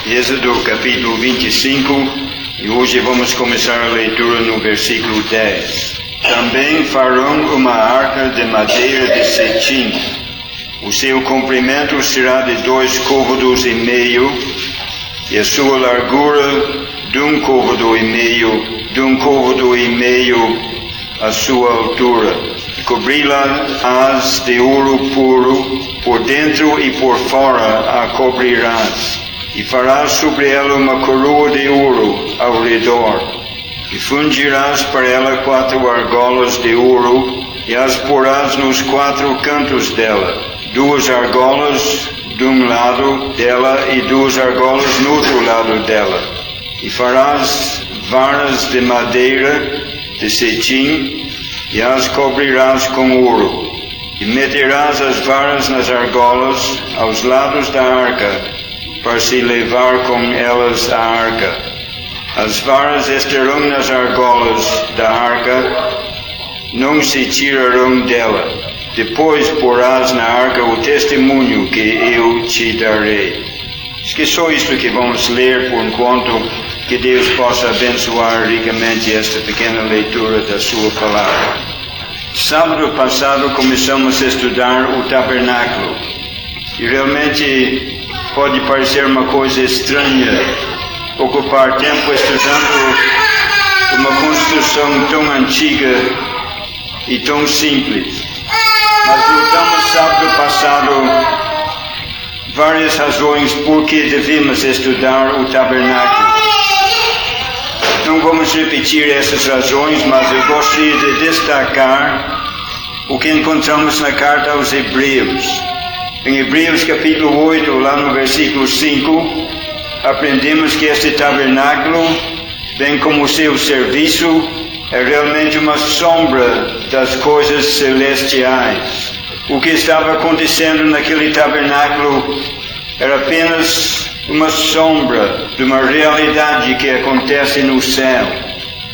Êxodo capítulo 25, e hoje vamos começar a leitura no versículo 10. Também farão uma arca de madeira de cetim. O seu comprimento será de 2,5 côvados, e a sua largura de 1,5 côvado, de 1,5 côvado a sua altura. Cobri-la-ás de ouro puro, por dentro e por fora a cobrirás, e farás sobre ela uma coroa de ouro ao redor, e fundirás para ela 4 argolas de ouro, e as porás nos 4 cantos dela, 2 argolas de um lado dela e 2 argolas no outro lado dela. E farás varas de madeira de cetim, e as cobrirás com ouro, e meterás as varas nas argolas aos lados da arca, para se levar com elas a arca. As varas estarão nas argolas da arca, não se tirarão dela. Depois porás na arca o testemunho que eu te darei. Acho que é só isto que vamos ler por enquanto. Que Deus possa abençoar ricamente esta pequena leitura da sua palavra. Sábado passado começamos a estudar o tabernáculo. E realmente pode parecer uma coisa estranha ocupar tempo estudando uma construção tão antiga e tão simples. Mas notamos sábado passado várias razões por que devemos estudar o tabernáculo. Não vamos repetir essas razões, mas eu gostaria de destacar o que encontramos na carta aos Hebreus. Em Hebreus capítulo 8, lá no versículo 5, aprendemos que este tabernáculo, bem como o seu serviço, é realmente uma sombra das coisas celestiais. O que estava acontecendo naquele tabernáculo era apenas uma sombra de uma realidade que acontece no céu.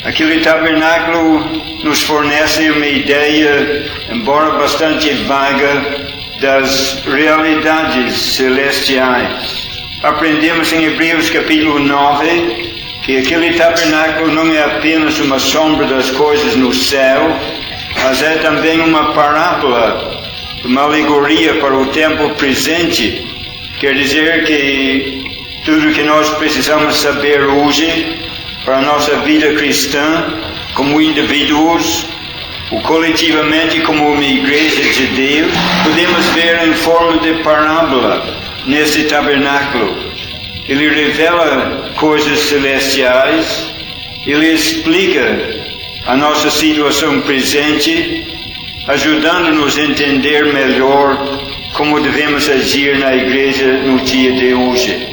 Aquele tabernáculo nos fornece uma ideia, embora bastante vaga, das realidades celestiais. Aprendemos em Hebreus capítulo 9 que aquele tabernáculo não é apenas uma sombra das coisas no céu, mas é também uma parábola, uma alegoria para o tempo presente. Quer dizer que tudo que nós precisamos saber hoje para a nossa vida cristã, como indivíduos, ou coletivamente como uma igreja de Deus, podemos ver em forma de parábola nesse tabernáculo. Ele revela coisas celestiais, ele explica a nossa situação presente, ajudando-nos a entender melhor como devemos agir na igreja no dia de hoje.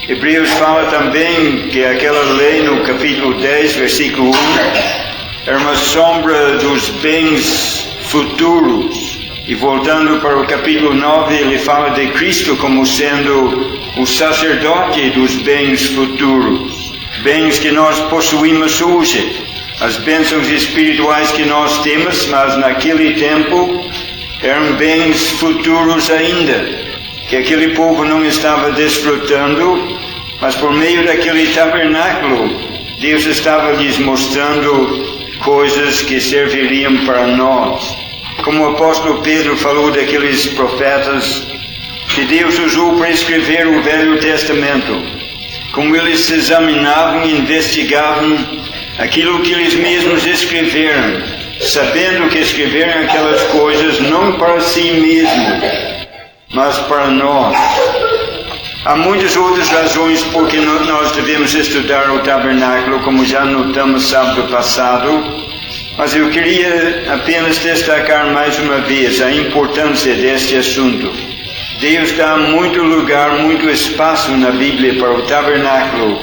Hebreus fala também que aquela lei no capítulo 10, versículo 1, era uma sombra dos bens futuros. E voltando para o capítulo 9, ele fala de Cristo como sendo o sacerdote dos bens futuros. Bens que nós possuímos hoje. As bênçãos espirituais que nós temos, mas naquele tempo eram bens futuros ainda, que aquele povo não estava desfrutando, mas por meio daquele tabernáculo, Deus estava lhes mostrando coisas que serviriam para nós. Como o apóstolo Pedro falou daqueles profetas que Deus usou para escrever o Velho Testamento, como eles examinavam e investigavam aquilo que eles mesmos escreveram, sabendo que escreveram aquelas coisas não para si mesmos, mas para nós. Há muitas outras razões por que nós devemos estudar o tabernáculo, como já notamos sábado passado, mas eu queria apenas destacar mais uma vez a importância deste assunto. Deus dá muito lugar, muito espaço na Bíblia para o tabernáculo,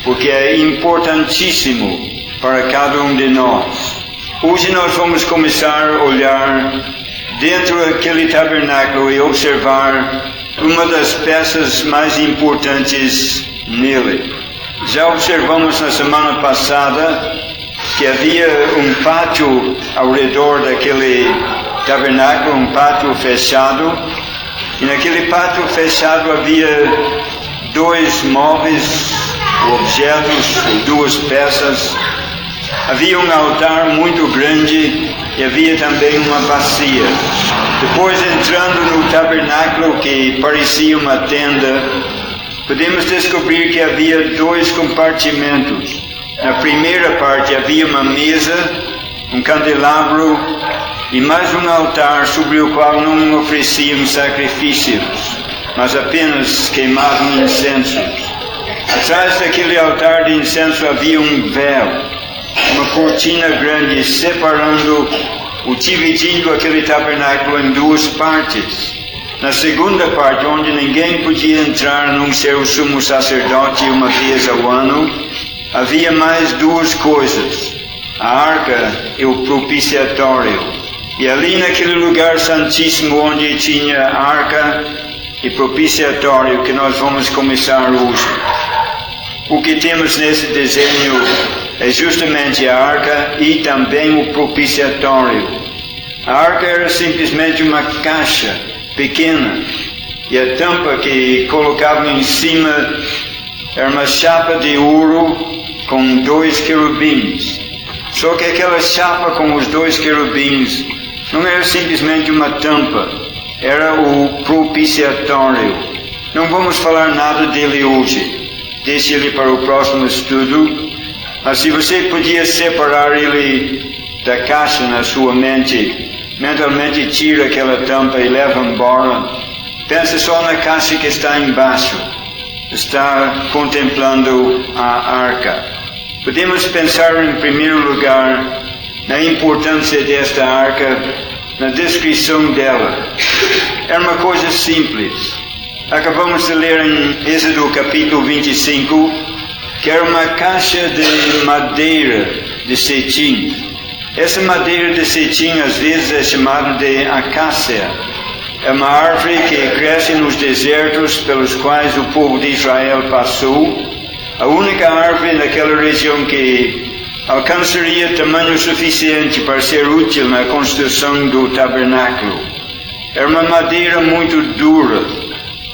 porque é importantíssimo para cada um de nós. Hoje nós vamos começar a olhar dentro daquele tabernáculo e observar uma das peças mais importantes nele. Já observamos na semana passada que havia um pátio ao redor daquele tabernáculo, um pátio fechado, e naquele pátio fechado havia 2 móveis, objetos, 2 peças. Havia um altar muito grande e havia também uma bacia. Depois, entrando no tabernáculo, que parecia uma tenda, podemos descobrir que havia 2 compartimentos. Na primeira parte havia uma mesa, um candelabro e mais um altar sobre o qual não ofereciam sacrifícios, mas apenas queimavam incensos. Atrás daquele altar de incenso havia um véu, uma cortina grande separando, dividindo aquele tabernáculo em 2 partes. Na segunda parte, onde ninguém podia entrar a não ser o sumo sacerdote uma vez ao ano, havia mais 2 coisas: a arca e o propiciatório. E ali naquele lugar santíssimo onde tinha a arca e propiciatório, que nós vamos começar hoje. O que temos nesse desenho é justamente a arca e também o propiciatório. A arca era simplesmente uma caixa pequena e a tampa que colocavam em cima era uma chapa de ouro com 2 querubins. Só que aquela chapa com os 2 querubins não era simplesmente uma tampa, era o propiciatório. Não vamos falar nada dele hoje, deixe ele para o próximo estudo, mas se você podia separar ele da caixa na sua mente, mentalmente tira aquela tampa e leva embora. Pense só na caixa que está embaixo, está contemplando a arca. Podemos pensar em primeiro lugar na importância desta arca, na descrição dela. Era uma coisa simples. Acabamos de ler em Êxodo capítulo 25, que era uma caixa de madeira de cetim. Essa madeira de cetim às vezes é chamada de acácia. É uma árvore que cresce nos desertos pelos quais o povo de Israel passou. A única árvore naquela região que alcançaria tamanho suficiente para ser útil na construção do tabernáculo. Era uma madeira muito dura,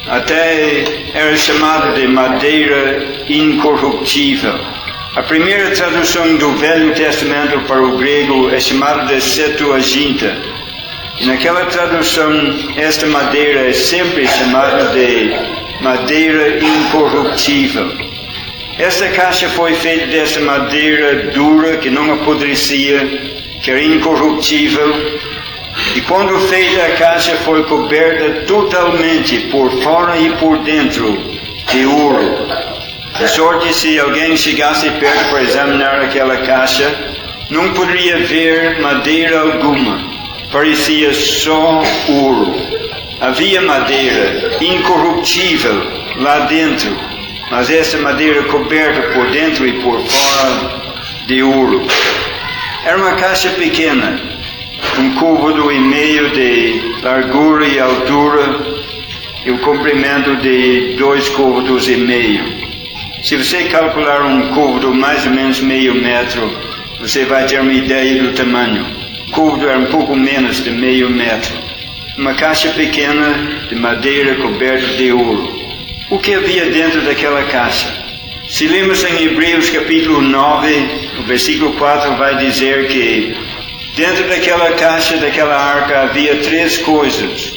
até era chamada de madeira incorruptível. A primeira tradução do Velho Testamento para o grego é chamada de Septuaginta. E naquela tradução, esta madeira é sempre chamada de madeira incorruptível. Esta caixa foi feita dessa madeira dura, que não apodrecia, que era incorruptível. E quando feita a caixa foi coberta totalmente, por fora e por dentro, de ouro. De sorte, se alguém chegasse perto para examinar aquela caixa, não poderia ver madeira alguma. Parecia só ouro. Havia madeira incorruptível lá dentro, mas essa madeira coberta por dentro e por fora de ouro. Era uma caixa pequena, 1,5 côvado de largura e altura, e o comprimento de 2,5 côvados. Se você calcular 1 côvado mais ou menos meio metro, você vai ter uma ideia do tamanho. Côvado era um pouco menos de meio metro. Uma caixa pequena de madeira coberta de ouro. O que havia dentro daquela caixa? Se lemos em Hebreus capítulo 9, o versículo 4 vai dizer que dentro daquela caixa, daquela arca, havia 3 coisas.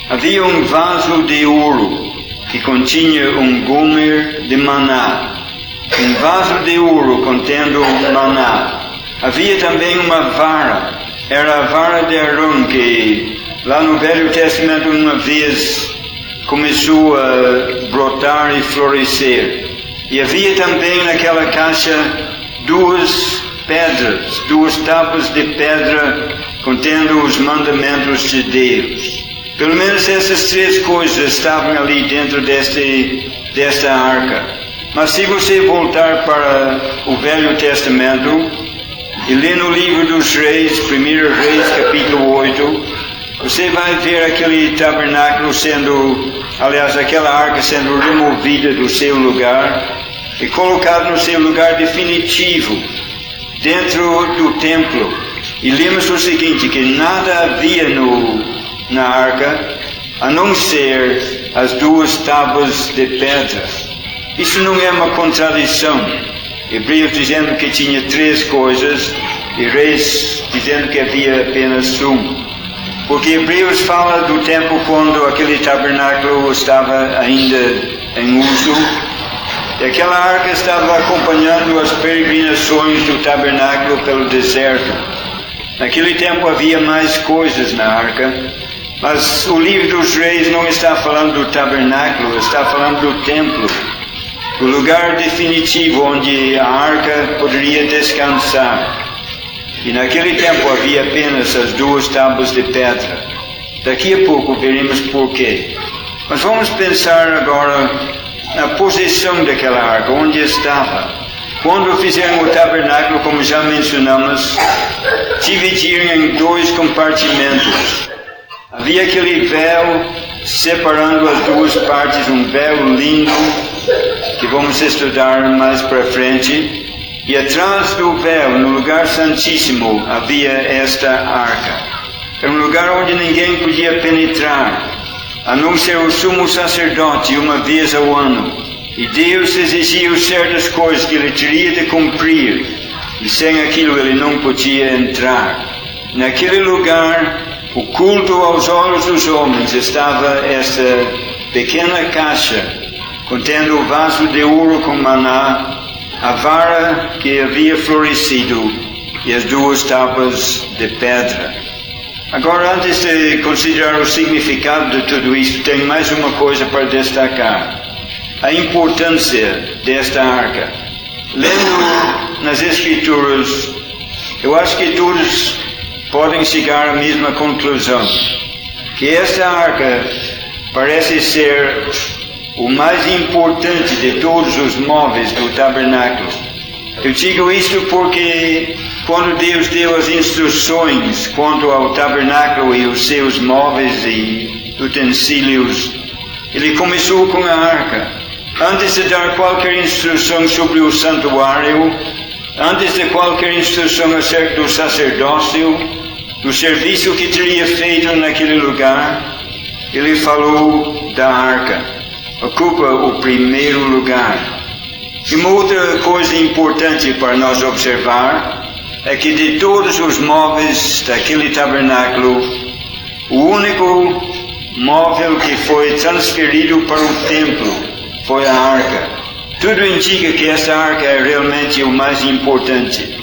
Havia um vaso de ouro que continha um gomer de maná. Um vaso de ouro contendo maná. Havia também uma vara. Era a vara de Arão que lá no Velho Testamento uma vez começou a brotar e florescer. E havia também naquela caixa 2 pedras, 2 tábuas de pedra contendo os mandamentos de Deus. Pelo menos essas 3 coisas estavam ali dentro desta arca. Mas se você voltar para o Velho Testamento e ler no livro dos Reis, 1 Reis capítulo 8, você vai ver aquele tabernáculo aquela arca sendo removida do seu lugar e colocada no seu lugar definitivo dentro do templo. E lemos o seguinte, que nada havia na arca a não ser as 2 tábuas de pedra. Isso não é uma contradição. Hebreus dizendo que tinha 3 coisas e Reis dizendo que havia apenas um. Porque Hebreus fala do tempo quando aquele tabernáculo estava ainda em uso, e aquela arca estava acompanhando as peregrinações do tabernáculo pelo deserto. Naquele tempo havia mais coisas na arca, mas o livro dos Reis não está falando do tabernáculo, está falando do templo, o lugar definitivo onde a arca poderia descansar. E naquele tempo havia apenas as 2 tábuas de pedra. Daqui a pouco veremos porquê. Mas vamos pensar agora na posição daquela arca, onde estava. Quando fizeram o tabernáculo, como já mencionamos, dividiram em 2 compartimentos. Havia aquele véu separando as 2 partes, um véu lindo, que vamos estudar mais para frente. E atrás do véu, no lugar santíssimo, havia esta arca. Era um lugar onde ninguém podia penetrar, a não ser o sumo sacerdote uma vez ao ano. E Deus exigia certas coisas que ele teria de cumprir, e sem aquilo ele não podia entrar. Naquele lugar, oculto aos olhos dos homens, estava esta pequena caixa, contendo o vaso de ouro com maná, a vara que havia florescido e as 2 tábuas de pedra. Agora, antes de considerar o significado de tudo isto, tem mais uma coisa para destacar: a importância desta arca. Lendo nas Escrituras, eu acho que todos podem chegar à mesma conclusão, que esta arca parece ser o mais importante de todos os móveis do tabernáculo. Eu digo isto porque quando Deus deu as instruções quanto ao tabernáculo e os seus móveis e utensílios, Ele começou com a arca. Antes de dar qualquer instrução sobre o santuário, antes de qualquer instrução acerca do sacerdócio, do serviço que teria feito naquele lugar, Ele falou da arca. Ocupa o primeiro lugar. E uma outra coisa importante para nós observar é que de todos os móveis daquele tabernáculo, o único móvel que foi transferido para o templo foi a arca. Tudo indica que esta arca é realmente o mais importante.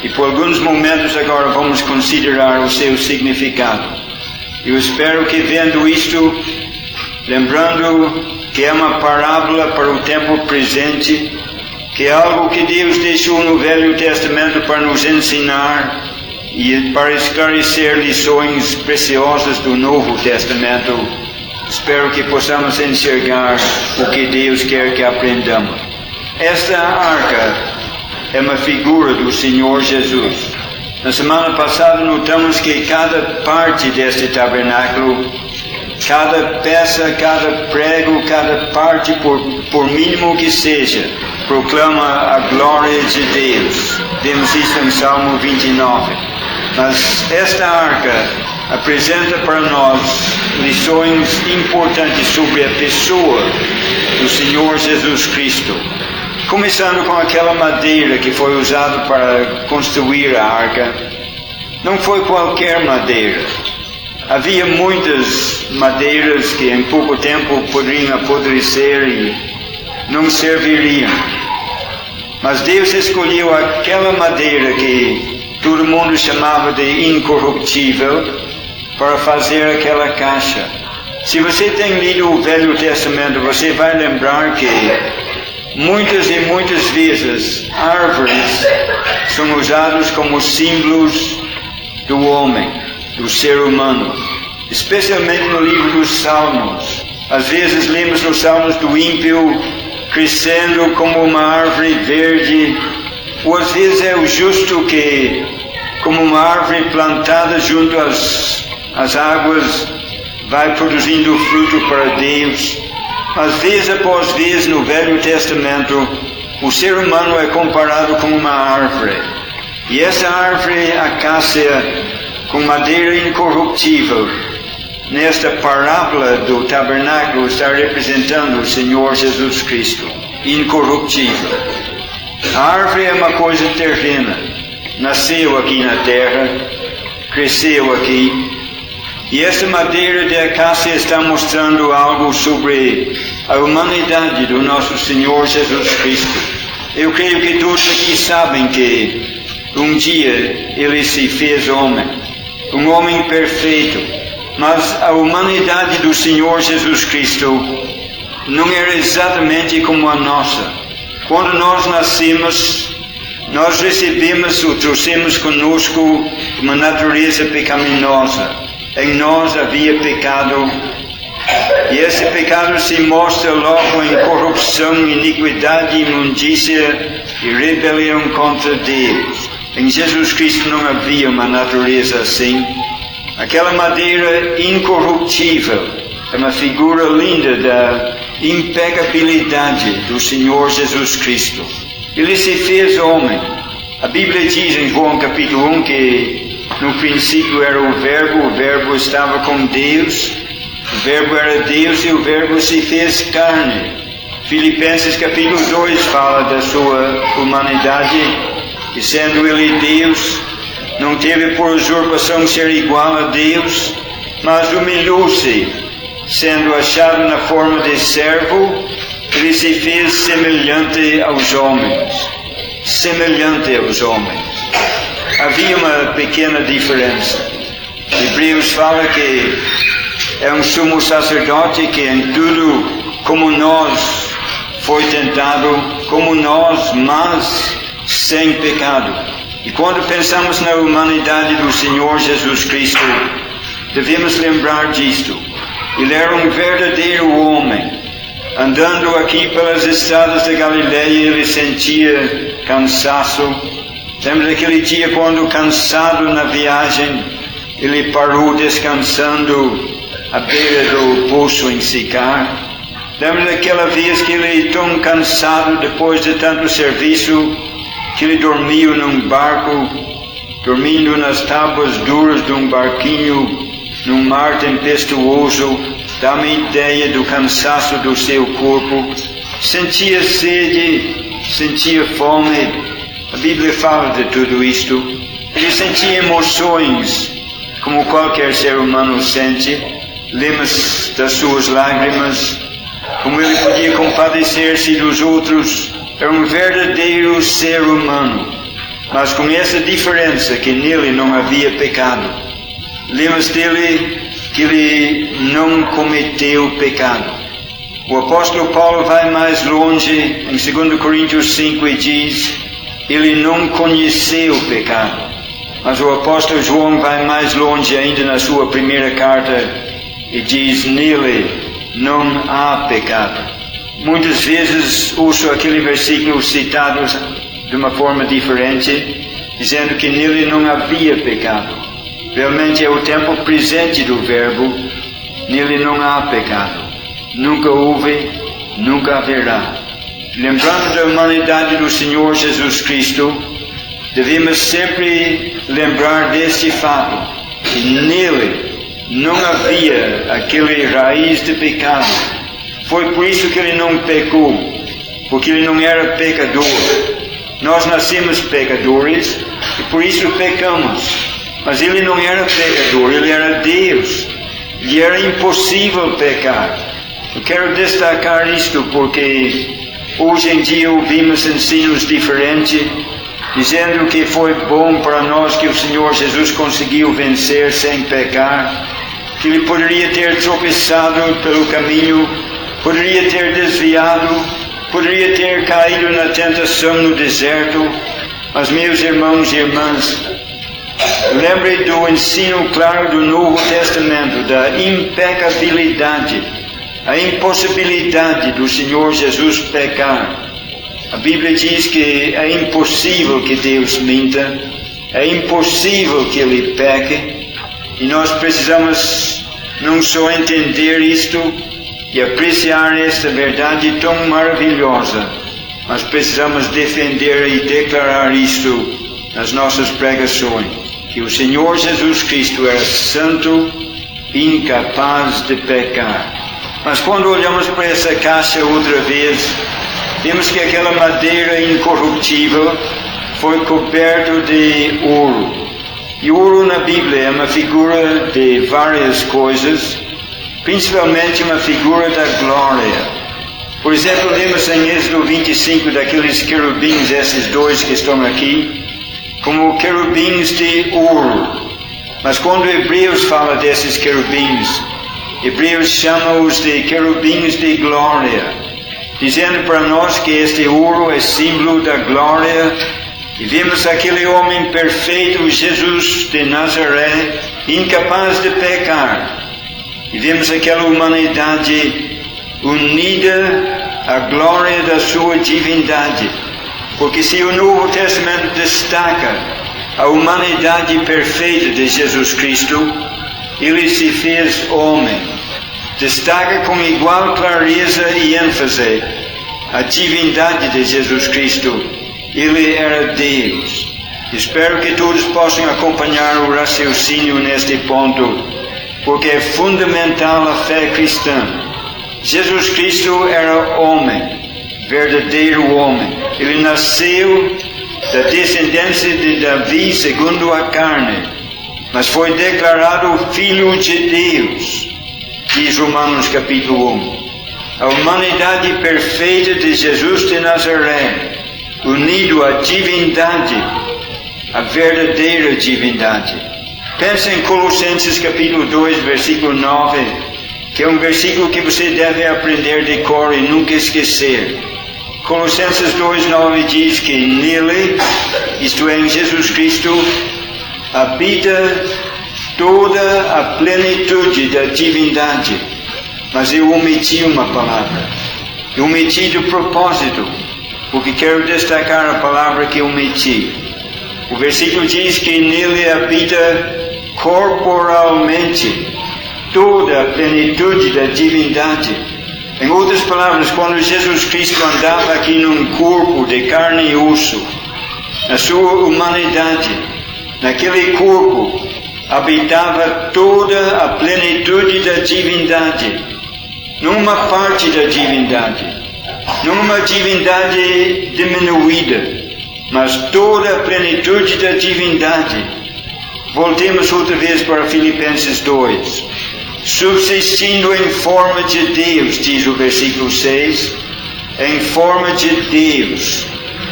E por alguns momentos agora vamos considerar o seu significado. Eu espero que vendo isto, lembrando que é uma parábola para o tempo presente, que é algo que Deus deixou no Velho Testamento para nos ensinar e para esclarecer lições preciosas do Novo Testamento. Espero que possamos enxergar o que Deus quer que aprendamos. Esta arca é uma figura do Senhor Jesus. Na semana passada notamos que cada parte deste tabernáculo, cada peça, cada prego, cada parte, por mínimo que seja, proclama a glória de Deus. Vemos isso em Salmo 29. Mas esta arca apresenta para nós lições importantes sobre a pessoa do Senhor Jesus Cristo. Começando com aquela madeira que foi usada para construir a arca. Não foi qualquer madeira. Havia muitas madeiras que em pouco tempo poderiam apodrecer e não serviriam. Mas Deus escolheu aquela madeira que todo mundo chamava de incorruptível para fazer aquela caixa. Se você tem lido o Velho Testamento, você vai lembrar que muitas e muitas vezes árvores são usadas como símbolos do homem, do ser humano, especialmente no livro dos Salmos. Às vezes lemos nos Salmos do ímpio crescendo como uma árvore verde, ou às vezes é o justo que, como uma árvore plantada junto às águas, vai produzindo fruto para Deus. Mas vez após vez no Velho Testamento, o ser humano é comparado com uma árvore. E essa árvore acácia com madeira incorruptível, nesta parábola do tabernáculo, está representando o Senhor Jesus Cristo. incorruptível. A árvore é uma coisa terrena, nasceu aqui na terra, cresceu aqui, e esta madeira de acácia está mostrando algo sobre a humanidade do nosso Senhor Jesus Cristo. Eu creio que todos aqui sabem que um dia Ele se fez homem, um homem perfeito, mas a humanidade do Senhor Jesus Cristo não era exatamente como a nossa. Quando nós nascemos, nós recebemos ou trouxemos conosco uma natureza pecaminosa. Em nós havia pecado, e esse pecado se mostra logo em corrupção, iniquidade, imundícia e rebelião contra Deus. Em Jesus Cristo não havia uma natureza assim. Aquela madeira incorruptível é uma figura linda da impecabilidade do Senhor Jesus Cristo. Ele se fez homem. A Bíblia diz em João capítulo 1 que no princípio era o Verbo estava com Deus, o Verbo era Deus e o Verbo se fez carne. Filipenses capítulo 2 fala da sua humanidade, e sendo Ele Deus, não teve por usurpação ser igual a Deus, mas humilhou-se, sendo achado na forma de servo, Ele se fez semelhante aos homens. Semelhante aos homens. Havia uma pequena diferença. Hebreus fala que é um sumo sacerdote que em tudo, como nós, foi tentado, como nós, mas sem pecado. E quando pensamos na humanidade do Senhor Jesus Cristo, devemos lembrar disto. Ele era um verdadeiro homem. Andando aqui pelas estradas da Galileia, ele sentia cansaço. Lembra daquele dia quando, cansado na viagem, ele parou descansando à beira do poço em Sicar? Lembra daquela vez que ele, tão cansado depois de tanto serviço, que ele dormiu num barco, dormindo nas tábuas duras de um barquinho, num mar tempestuoso? Dá-me ideia do cansaço do seu corpo. Sentia sede, sentia fome. A Bíblia fala de tudo isto. Ele sentia emoções, como qualquer ser humano sente. Lemos das suas lágrimas, como ele podia compadecer-se dos outros. Era um verdadeiro ser humano, mas com essa diferença que nele não havia pecado. Lemos dele que ele não cometeu pecado. O apóstolo Paulo vai mais longe em 2 Coríntios 5 e diz: ele não conheceu o pecado. Mas o apóstolo João vai mais longe ainda na sua primeira carta e diz: nele não há pecado. Muitas vezes ouço aquele versículo citado de uma forma diferente, dizendo que nele não havia pecado. Realmente é o tempo presente do verbo. Nele não há pecado. Nunca houve, nunca haverá. Lembrando da humanidade do Senhor Jesus Cristo, devemos sempre lembrar deste fato, que nele não havia aquele raiz de pecado. Foi por isso que ele não pecou, porque ele não era pecador. Nós nascemos pecadores e por isso pecamos. Mas ele não era pecador, ele era Deus. E era impossível pecar. Eu quero destacar isto porque hoje em dia ouvimos ensinos diferentes, dizendo que foi bom para nós que o Senhor Jesus conseguiu vencer sem pecar, que ele poderia ter tropeçado pelo caminho, poderia ter desviado, poderia ter caído na tentação no deserto. Mas, meus irmãos e irmãs, lembre do ensino claro do Novo Testamento, da impecabilidade, a impossibilidade do Senhor Jesus pecar. A Bíblia diz que é impossível que Deus minta, é impossível que Ele peque, e nós precisamos não só entender isto e apreciar esta verdade tão maravilhosa, mas precisamos defender e declarar isto nas nossas pregações, que o Senhor Jesus Cristo era santo, incapaz de pecar. Mas quando olhamos para essa caixa outra vez, vemos que aquela madeira incorruptível foi coberta de ouro. E ouro na Bíblia é uma figura de várias coisas, principalmente uma figura da glória. Por exemplo, lemos em Êxodo 25 daqueles querubins, esses dois que estão aqui, como querubins de ouro. Mas quando Hebreus fala desses querubins, Hebreus chama-os de querubins de glória, dizendo para nós que este ouro é símbolo da glória. E vimos aquele homem perfeito, Jesus de Nazaré, incapaz de pecar. E vimos aquela humanidade unida à glória da sua divindade. Porque se o Novo Testamento destaca a humanidade perfeita de Jesus Cristo, ele se fez homem. Destaca com igual clareza e ênfase a divindade de Jesus Cristo. Ele era Deus. Espero que todos possam acompanhar o raciocínio neste ponto, porque é fundamental a fé cristã. Jesus Cristo era homem, verdadeiro homem. Ele nasceu da descendência de Davi segundo a carne, mas foi declarado Filho de Deus, diz Romanos capítulo 1. A humanidade perfeita de Jesus de Nazaré, unido à divindade, a verdadeira divindade. Pense em Colossenses capítulo 2, versículo 9, que é um versículo que você deve aprender de cor e nunca esquecer. Colossenses 2, 9 diz que nele, isto é, em Jesus Cristo, habita toda a plenitude da divindade. Mas eu omiti uma palavra. Eu omiti de propósito, porque quero destacar a palavra que omiti. O versículo diz que nele habita corporalmente toda a plenitude da divindade. Em outras palavras, quando Jesus Cristo andava aqui num corpo de carne e osso, na sua humanidade, naquele corpo habitava toda a plenitude da divindade, numa parte da divindade. Numa divindade diminuída, mas toda a plenitude da divindade. Voltemos outra vez para Filipenses 2. Subsistindo em forma de Deus, diz o versículo 6, em forma de Deus,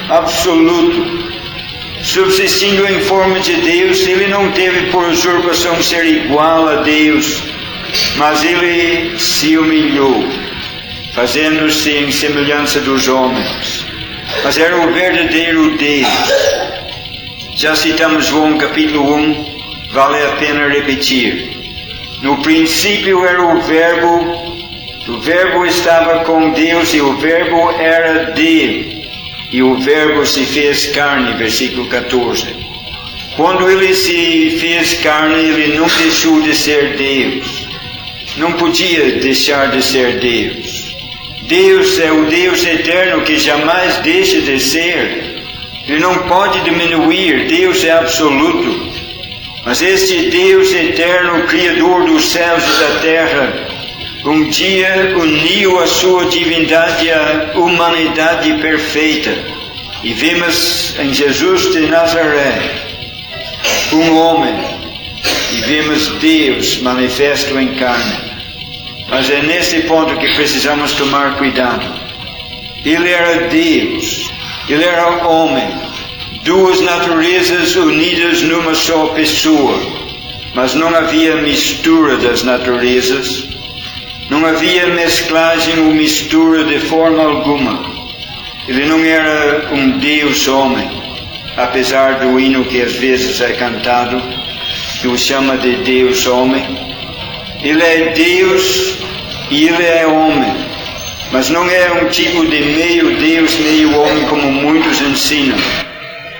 absoluto. Subsistindo em forma de Deus, ele não teve por usurpação ser igual a Deus, mas ele se humilhou, fazendo-se em semelhança dos homens. Mas era o verdadeiro Deus. Já citamos João capítulo 1, vale a pena repetir. No princípio era o Verbo estava com Deus e o Verbo era Deus. E o Verbo se fez carne, versículo 14. Quando ele se fez carne, ele não deixou de ser Deus. Não podia deixar de ser Deus. Deus é o Deus eterno que jamais deixa de ser. Ele não pode diminuir, Deus é absoluto. Mas este Deus eterno, Criador dos céus e da terra, um dia uniu a sua divindade à humanidade perfeita. E vemos em Jesus de Nazaré um homem, e vemos Deus manifesto em carne. Mas é nesse ponto que precisamos tomar cuidado. Ele era Deus, ele era homem, duas naturezas unidas numa só pessoa, mas não havia mistura das naturezas, não havia mesclagem ou mistura de forma alguma. Ele não era um Deus homem, apesar do hino que às vezes é cantado, que o chama de Deus homem. Ele é Deus e ele é homem, mas não é um tipo de meio Deus, meio homem como muitos ensinam.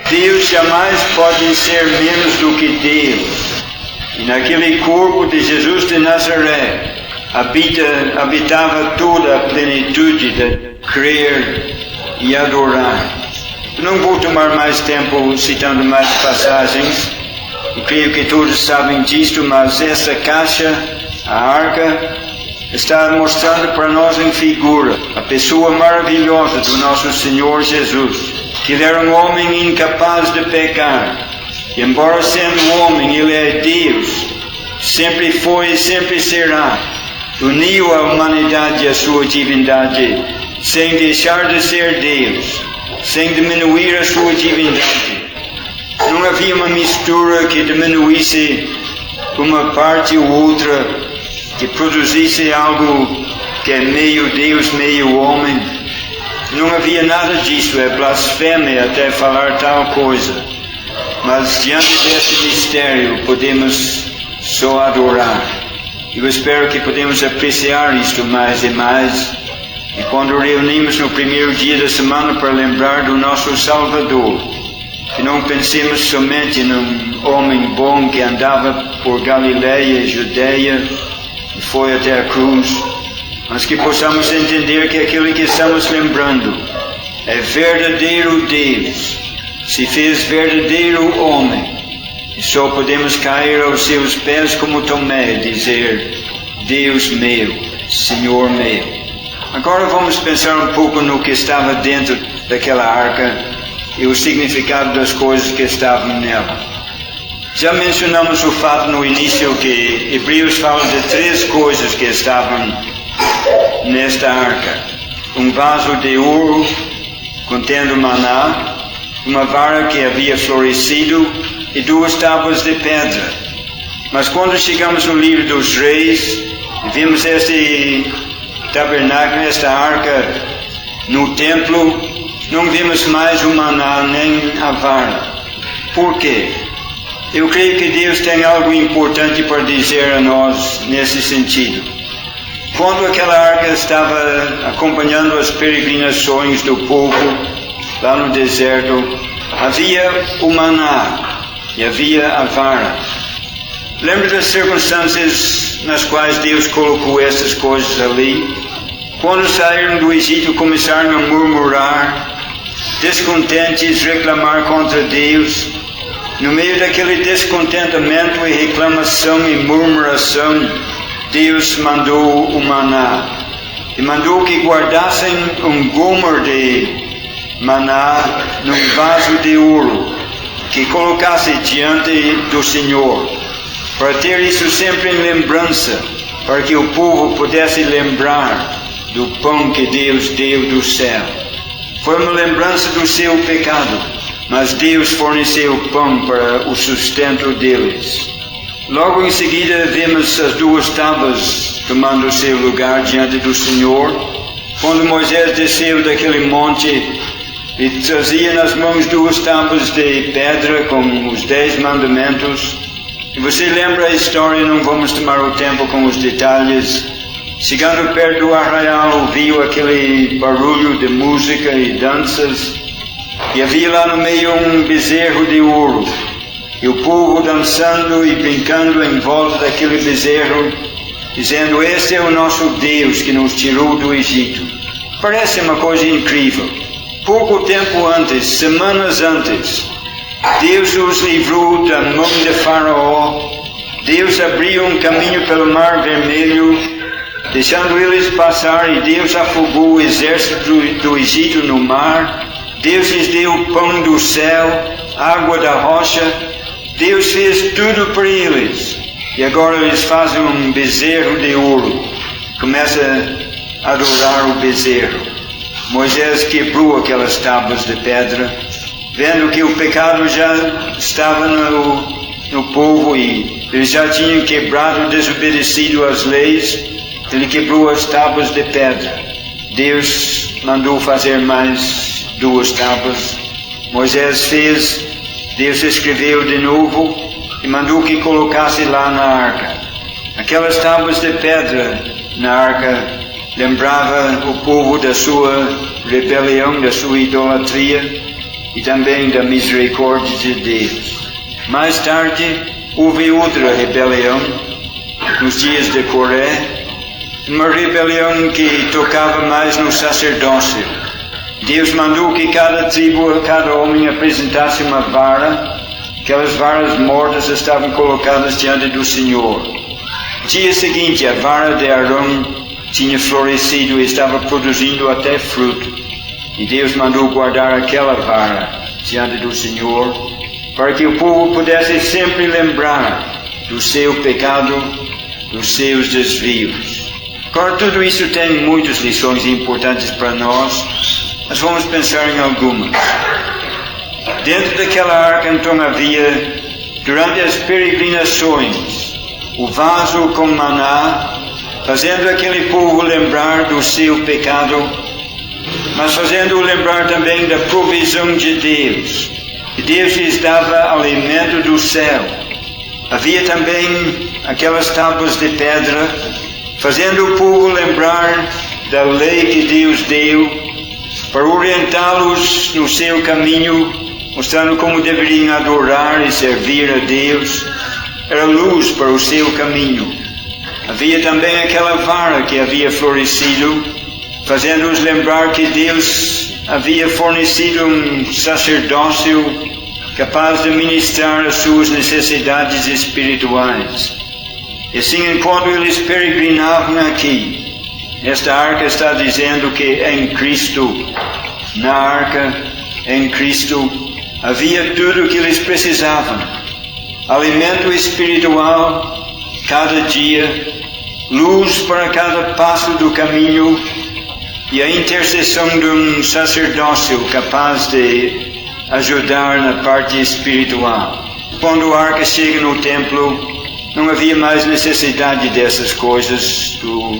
Deus jamais pode ser menos do que Deus. E naquele corpo de Jesus de Nazaré habitava toda a plenitude de crer e adorar. Não vou tomar mais tempo citando mais passagens. Eu creio que todos sabem disto, mas essa caixa, a arca, está mostrando para nós em figura a pessoa maravilhosa do nosso Senhor Jesus, que Ele era um homem incapaz de pecar. E embora sendo homem, Ele é Deus, sempre foi e sempre será. Uniu a humanidade à sua divindade, sem deixar de ser Deus, sem diminuir a sua divindade. Não havia uma mistura que diminuísse uma parte ou outra, que produzisse algo que é meio Deus, meio homem. Não havia nada disso, é blasfêmia até falar tal coisa. Mas diante desse mistério podemos só adorar. Eu espero que podemos apreciar isto mais e mais. E quando reunimos no primeiro dia da semana para lembrar do nosso Salvador, que não pensemos somente num homem bom que andava por Galileia e Judeia e foi até a cruz, mas que possamos entender que aquele que estamos lembrando é verdadeiro Deus, se fez verdadeiro homem, e só podemos cair aos seus pés como Tomé e dizer: Deus meu, Senhor meu. Agora vamos pensar um pouco no que estava dentro daquela arca e o significado das coisas que estavam nela. Já mencionamos o fato no início que Hebreus fala de 3 coisas que estavam nesta arca: um vaso de ouro contendo maná, uma vara que havia florescido e 2 tábuas de pedra. Mas quando chegamos no livro dos Reis e vimos este tabernáculo, esta arca no templo, não vimos mais o maná nem a vara. Por quê? Eu creio que Deus tem algo importante para dizer a nós nesse sentido. Quando aquela arca estava acompanhando as peregrinações do povo lá no deserto, havia o maná e havia a vara. Lembra das circunstâncias nas quais Deus colocou essas coisas ali? Quando saíram do Egito, começaram a murmurar, descontentes, reclamar contra Deus. No meio daquele descontentamento e reclamação e murmuração, Deus mandou o maná e mandou que guardassem um gomer de maná num vaso de ouro, que colocasse diante do Senhor, para ter isso sempre em lembrança, para que o povo pudesse lembrar do pão que Deus deu do céu. Foi uma lembrança do seu pecado, mas Deus forneceu pão para o sustento deles. Logo em seguida vemos as 2 tábuas tomando o seu lugar diante do Senhor. Quando Moisés desceu daquele monte e trazia nas mãos 2 tábuas de pedra com os 10 mandamentos. E você lembra a história, não vamos tomar o tempo com os detalhes. Chegando perto do arraial, ouviu aquele barulho de música e danças. E havia lá no meio um bezerro de ouro. E o povo dançando e brincando em volta daquele bezerro, dizendo: este é o nosso Deus que nos tirou do Egito. Parece uma coisa incrível. Pouco tempo antes, semanas antes, Deus os livrou da mão de Faraó. Deus abriu um caminho pelo Mar Vermelho, deixando eles passar, e Deus afogou o exército do Egito no mar. Deus lhes deu pão do céu, água da rocha. Deus fez tudo para eles. E agora eles fazem um bezerro de ouro. Começa a adorar o bezerro. Moisés quebrou aquelas tábuas de pedra, vendo que o pecado já estava no povo e eles já tinham quebrado, desobedecido às leis. Ele quebrou as tábuas de pedra. Deus mandou fazer mais 2 tábuas. Moisés fez, Deus escreveu de novo e mandou que colocasse lá na arca. Aquelas tábuas de pedra na arca lembrava o povo da sua rebelião, da sua idolatria e também da misericórdia de Deus. Mais tarde houve outra rebelião, nos dias de Coré, uma rebelião que tocava mais no sacerdócio. Deus mandou que cada tribo, cada homem apresentasse uma vara. Aquelas varas mortas estavam colocadas diante do Senhor. No dia seguinte, a vara de Arão tinha florescido e estava produzindo até fruto. E Deus mandou guardar aquela vara diante do Senhor, para que o povo pudesse sempre lembrar do seu pecado, dos seus desvios. Agora, tudo isso tem muitas lições importantes para nós, mas vamos pensar em algumas. Dentro daquela arca, então, havia, durante as peregrinações, o vaso com maná, fazendo aquele povo lembrar do seu pecado, mas fazendo-o lembrar também da provisão de Deus. E Deus lhes dava alimento do céu. Havia também aquelas tábuas de pedra, fazendo o povo lembrar da lei que Deus deu, para orientá-los no seu caminho, mostrando como deveriam adorar e servir a Deus. Era luz para o seu caminho. Havia também aquela vara que havia florescido, fazendo-os lembrar que Deus havia fornecido um sacerdócio capaz de ministrar as suas necessidades espirituais. E assim, enquanto eles peregrinavam aqui, esta arca está dizendo que em Cristo, na arca, em Cristo, havia tudo o que eles precisavam. Alimento espiritual cada dia, luz para cada passo do caminho e a intercessão de um sacerdócio capaz de ajudar na parte espiritual. Quando a arca chega no templo, não havia mais necessidade dessas coisas do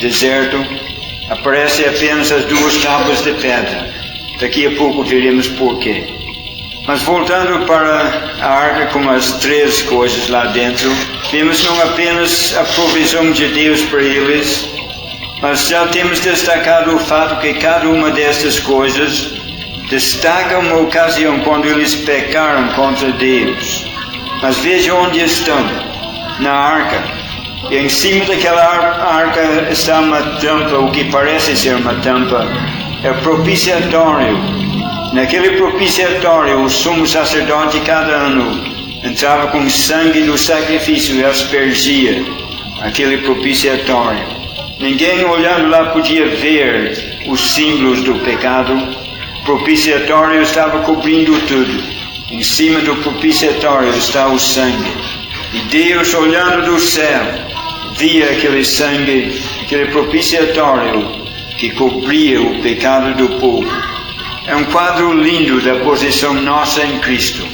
deserto. Aparecem apenas as duas tábuas de pedra. Daqui a pouco veremos porquê. Mas voltando para a arca com as três coisas lá dentro, vemos não apenas a provisão de Deus para eles, mas já temos destacado o fato que cada uma destas coisas destaca uma ocasião quando eles pecaram contra Deus. Mas veja onde estão, na arca. E em cima daquela arca está uma tampa, o que parece ser uma tampa. É o propiciatório. Naquele propiciatório, o sumo sacerdote cada ano entrava com sangue do sacrifício e aspergia aquele propiciatório. Ninguém olhando lá podia ver os símbolos do pecado. O propiciatório estava cobrindo tudo. Em cima do propiciatório está o sangue. E Deus, olhando do céu, via aquele sangue, aquele propiciatório que cobria o pecado do povo. É um quadro lindo da posição nossa em Cristo.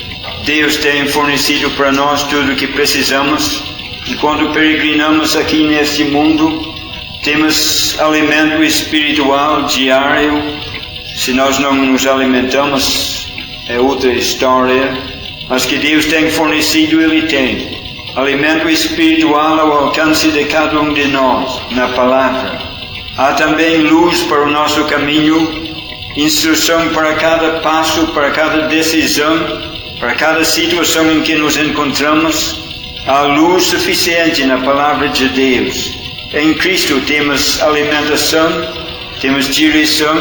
Deus tem fornecido para nós tudo o que precisamos. Enquanto peregrinamos aqui neste mundo, temos alimento espiritual diário. Se nós não nos alimentamos, é outra história. Mas que Deus tem fornecido, Ele tem. Alimento espiritual ao alcance de cada um de nós, na palavra. Há também luz para o nosso caminho, instrução para cada passo, para cada decisão, para cada situação em que nos encontramos. Há luz suficiente na palavra de Deus. Em Cristo temos alimentação, temos direção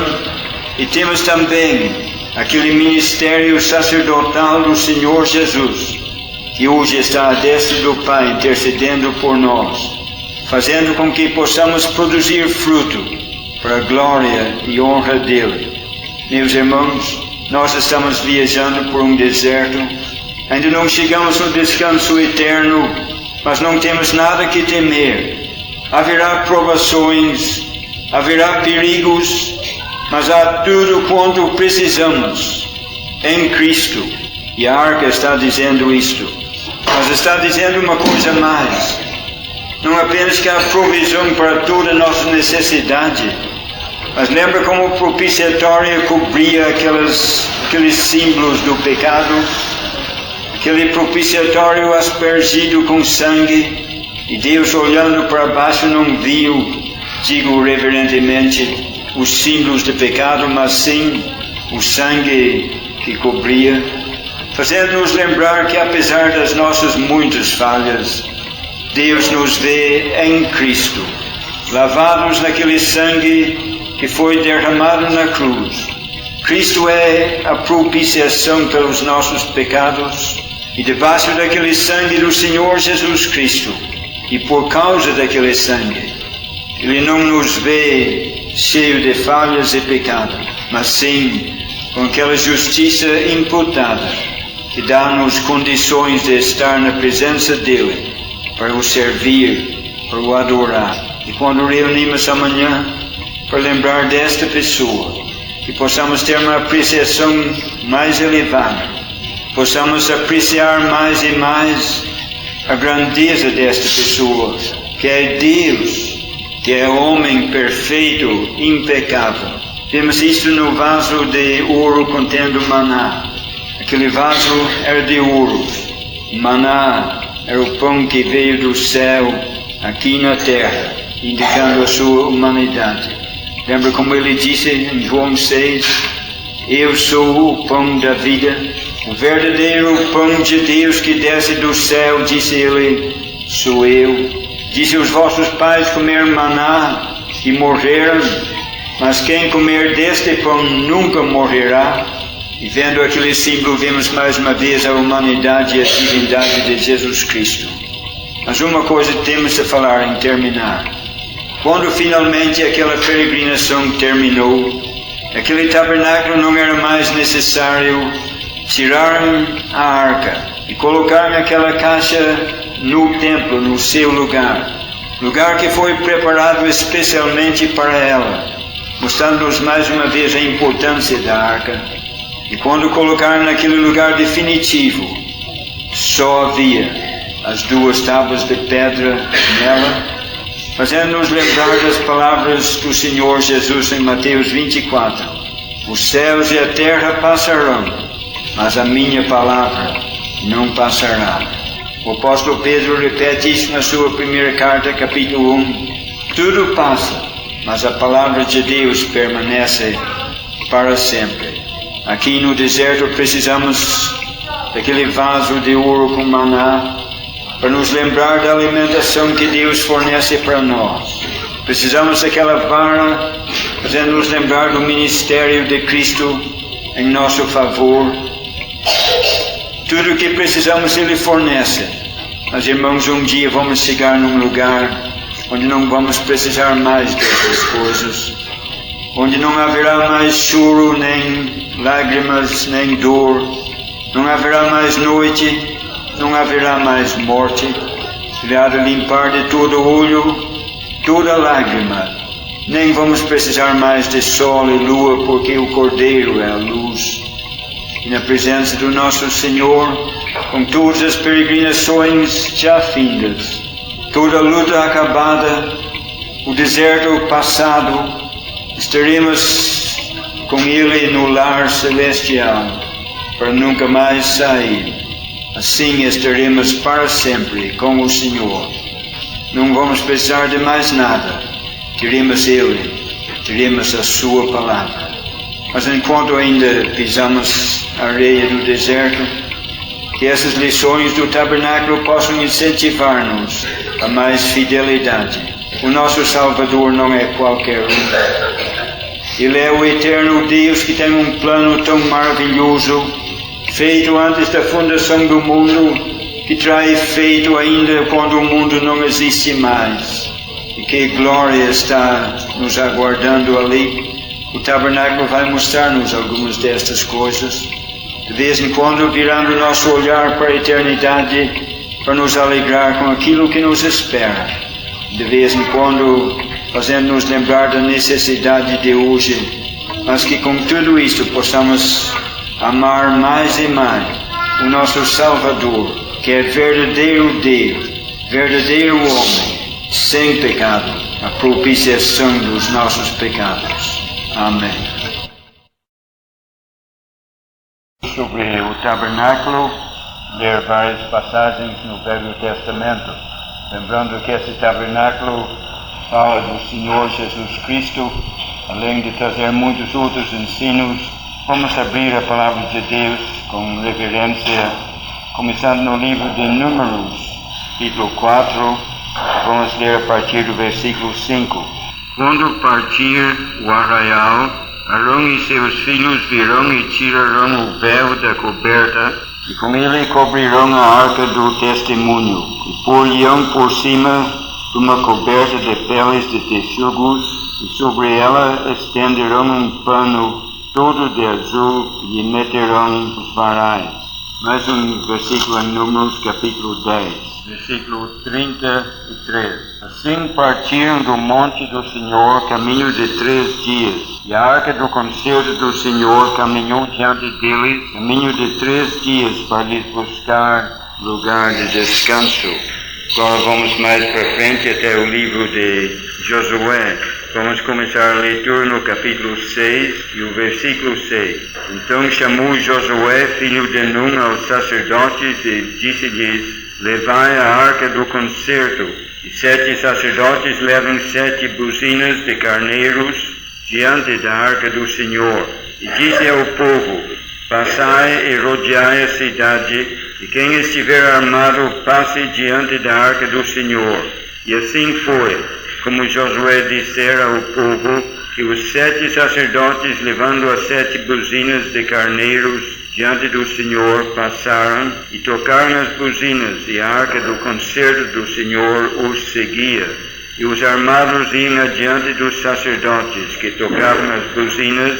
e temos também aquele ministério sacerdotal do Senhor Jesus, que hoje está à destra do Pai intercedendo por nós, fazendo com que possamos produzir fruto para a glória e honra dele. Meus irmãos, nós estamos viajando por um deserto, ainda não chegamos no descanso eterno, mas não temos nada que temer. Haverá provações, haverá perigos, mas há tudo quanto precisamos em Cristo. E a arca está dizendo isto. Mas está dizendo uma coisa mais. Não apenas que há provisão para toda a nossa necessidade, mas lembra como o propiciatório cobria aqueles símbolos do pecado, aquele propiciatório aspergido com sangue, e Deus olhando para baixo não viu, digo reverentemente, os símbolos de pecado, mas sim o sangue que cobria, fazendo-nos lembrar que apesar das nossas muitas falhas, Deus nos vê em Cristo, lavados naquele sangue que foi derramado na cruz. Cristo é a propiciação pelos nossos pecados, e debaixo daquele sangue do Senhor Jesus Cristo, e por causa daquele sangue, Ele não nos vê cheio de falhas e pecado, mas sim com aquela justiça imputada que dá-nos condições de estar na presença dele para o servir, para o adorar. E quando reunimos amanhã para lembrar desta pessoa, que possamos ter uma apreciação mais elevada, possamos apreciar mais e mais a grandeza desta pessoa, que é Deus, que é homem perfeito, impecável. Vemos isto no vaso de ouro contendo maná. Aquele vaso era de ouro. Maná era o pão que veio do céu aqui na terra, indicando a sua humanidade. Lembra como ele disse em João 6, eu sou o pão da vida, o verdadeiro pão de Deus que desce do céu, disse ele, sou eu. Disse os vossos pais comer maná e morreram, mas quem comer deste pão nunca morrerá. E vendo aquele símbolo, vemos mais uma vez a humanidade e a divindade de Jesus Cristo. Mas uma coisa temos de falar em terminar. Quando finalmente aquela peregrinação terminou, aquele tabernáculo não era mais necessário tirar a arca e colocar naquela caixa no templo, no seu lugar que foi preparado especialmente para ela, mostrando-nos mais uma vez a importância da arca. E quando colocaram naquele lugar definitivo, só havia as duas tábuas de pedra nela, fazendo-nos lembrar das palavras do Senhor Jesus em Mateus 24. Os céus e a terra passarão, mas a minha palavra não passará. O apóstolo Pedro repete isso na sua primeira carta, capítulo 1. Tudo passa, mas a palavra de Deus permanece para sempre. Aqui no deserto precisamos daquele vaso de ouro com maná para nos lembrar da alimentação que Deus fornece para nós. Precisamos daquela vara fazendo nos lembrar do ministério de Cristo em nosso favor. Tudo o que precisamos Ele fornece. Mas irmãos, um dia vamos chegar num lugar onde não vamos precisar mais dessas coisas, onde não haverá mais choro, nem lágrimas, nem dor, não haverá mais noite, não haverá mais morte. Ele há de limpar de todo olho, toda lágrima. Nem vamos precisar mais de sol e lua, porque o Cordeiro é a luz. E na presença do nosso Senhor, com todas as peregrinações já findas, toda a luta acabada, o deserto passado, estaremos com Ele no lar celestial, para nunca mais sair. Assim estaremos para sempre com o Senhor. Não vamos precisar de mais nada. Teremos Ele, teremos a Sua palavra. Mas enquanto ainda pisamos a areia do deserto, que essas lições do tabernáculo possam incentivar-nos a mais fidelidade. O nosso Salvador não é qualquer um. Ele é o eterno Deus que tem um plano tão maravilhoso, feito antes da fundação do mundo, que traz efeito ainda quando o mundo não existe mais. E que glória está nos aguardando ali. O tabernáculo vai mostrar-nos algumas destas coisas. De vez em quando, virando o nosso olhar para a eternidade, para nos alegrar com aquilo que nos espera. De vez em quando, fazendo-nos lembrar da necessidade de hoje, mas que com tudo isto possamos amar mais e mais o nosso Salvador, que é verdadeiro Deus, verdadeiro homem, sem pecado, a propiciação dos nossos pecados. Amém. Sobre o tabernáculo, ler várias passagens no Velho Testamento, lembrando que esse tabernáculo fala do Senhor Jesus Cristo, além de trazer muitos outros ensinos. Vamos abrir a palavra de Deus com reverência, começando no livro de Números, capítulo 4, vamos ler a partir do versículo 5. Quando partir o arraial, Arão e seus filhos virão e tirarão o véu da coberta, e com ele cobrirão a arca do testemunho, e pôr-lhe-ão por cima uma coberta de peles de texugos, e sobre ela estenderão um pano todo de azul e meterão os varais. Mais um versículo em Números, capítulo 10, versículo 33. Assim partiram do monte do Senhor caminho de 3 dias, e a arca do concerto do Senhor caminhou diante deles caminho de 3 dias para lhes buscar lugar de descanso. Agora vamos mais para frente até o livro de Josué. Vamos começar a leitura no capítulo 6 e o versículo 6. Então chamou Josué, filho de Nun, aos sacerdotes e disse-lhes: Levai a arca do concerto, e 7 sacerdotes levam 7 buzinas de carneiros diante da arca do Senhor. E disse ao povo: Passai e rodeai a cidade, e quem estiver armado passe diante da arca do Senhor. E assim foi, como Josué dissera ao povo, que os 7 sacerdotes, levando as 7 buzinas de carneiros diante do Senhor, passaram e tocaram as buzinas, e a arca do concerto do Senhor os seguia. E os armados iam adiante dos sacerdotes, que tocavam as buzinas,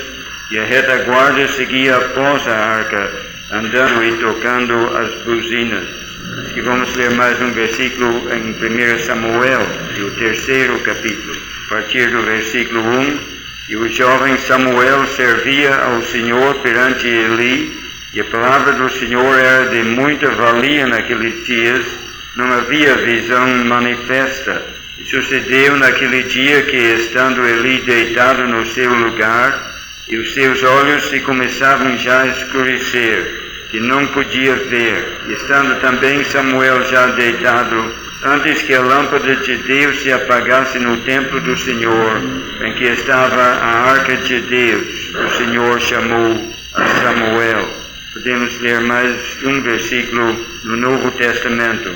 e a retaguarda seguia após a arca, andando e tocando as buzinas. E vamos ler mais um versículo em 1 Samuel, o 3º capítulo, a partir do versículo 1. E o jovem Samuel servia ao Senhor perante Eli, e a palavra do Senhor era de muita valia naqueles dias, não havia visão manifesta. E sucedeu naquele dia que, estando Eli deitado no seu lugar, e os seus olhos se começavam já a escurecer, que não podia ver, e estando também Samuel já deitado, antes que a lâmpada de Deus se apagasse no templo do Senhor, em que estava a arca de Deus, o Senhor chamou a Samuel. Podemos ler mais um versículo no Novo Testamento,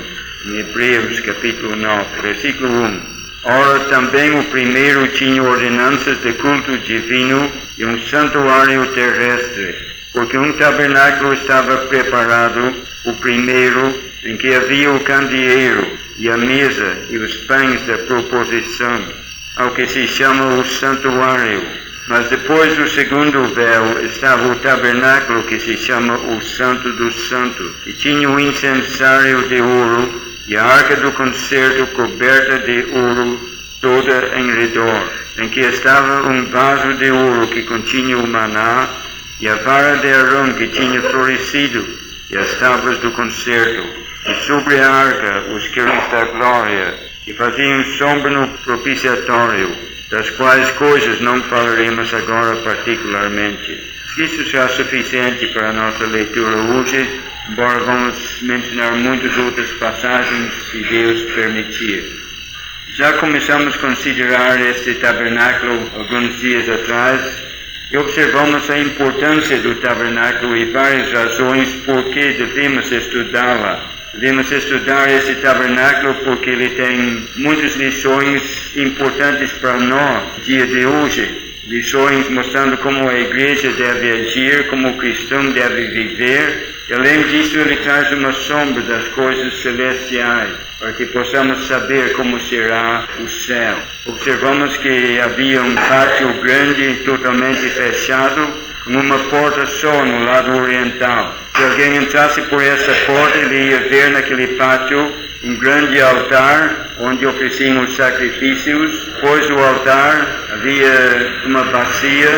em Hebreus capítulo 9, versículo 1. Ora, também o primeiro tinha ordenanças de culto divino e um santuário terrestre, porque um tabernáculo estava preparado, o primeiro, em que havia o candeeiro e a mesa e os pães da proposição, ao que se chama o santuário. Mas depois do segundo véu estava o tabernáculo, que se chama o Santo dos Santos, e tinha o incensário de ouro e a arca do concerto coberta de ouro toda em redor, em que estava um vaso de ouro que continha o maná, e a vara de Arão que tinha florescido, e as tábuas do concerto, e sobre a arca os querubins da glória, que faziam sombra no propiciatório, das quais coisas não falaremos agora particularmente. Isso será suficiente para a nossa leitura hoje, embora vamos mencionar muitas outras passagens, se Deus permitir. Já começamos a considerar este tabernáculo alguns dias atrás, e observamos a importância do tabernáculo e várias razões por que devemos estudá-la. Devemos estudar esse tabernáculo porque ele tem muitas lições importantes para nós, no dia de hoje. Lições mostrando como a igreja deve agir, como o cristão deve viver. E, além disso, ele traz uma sombra das coisas celestiais, para que possamos saber como será o céu. Observamos que havia um pátio grande, totalmente fechado, com uma porta só no lado oriental. Se alguém entrasse por essa porta, ele ia ver naquele pátio um grande altar, onde ofereciam os sacrifícios. Depois do altar, havia uma bacia,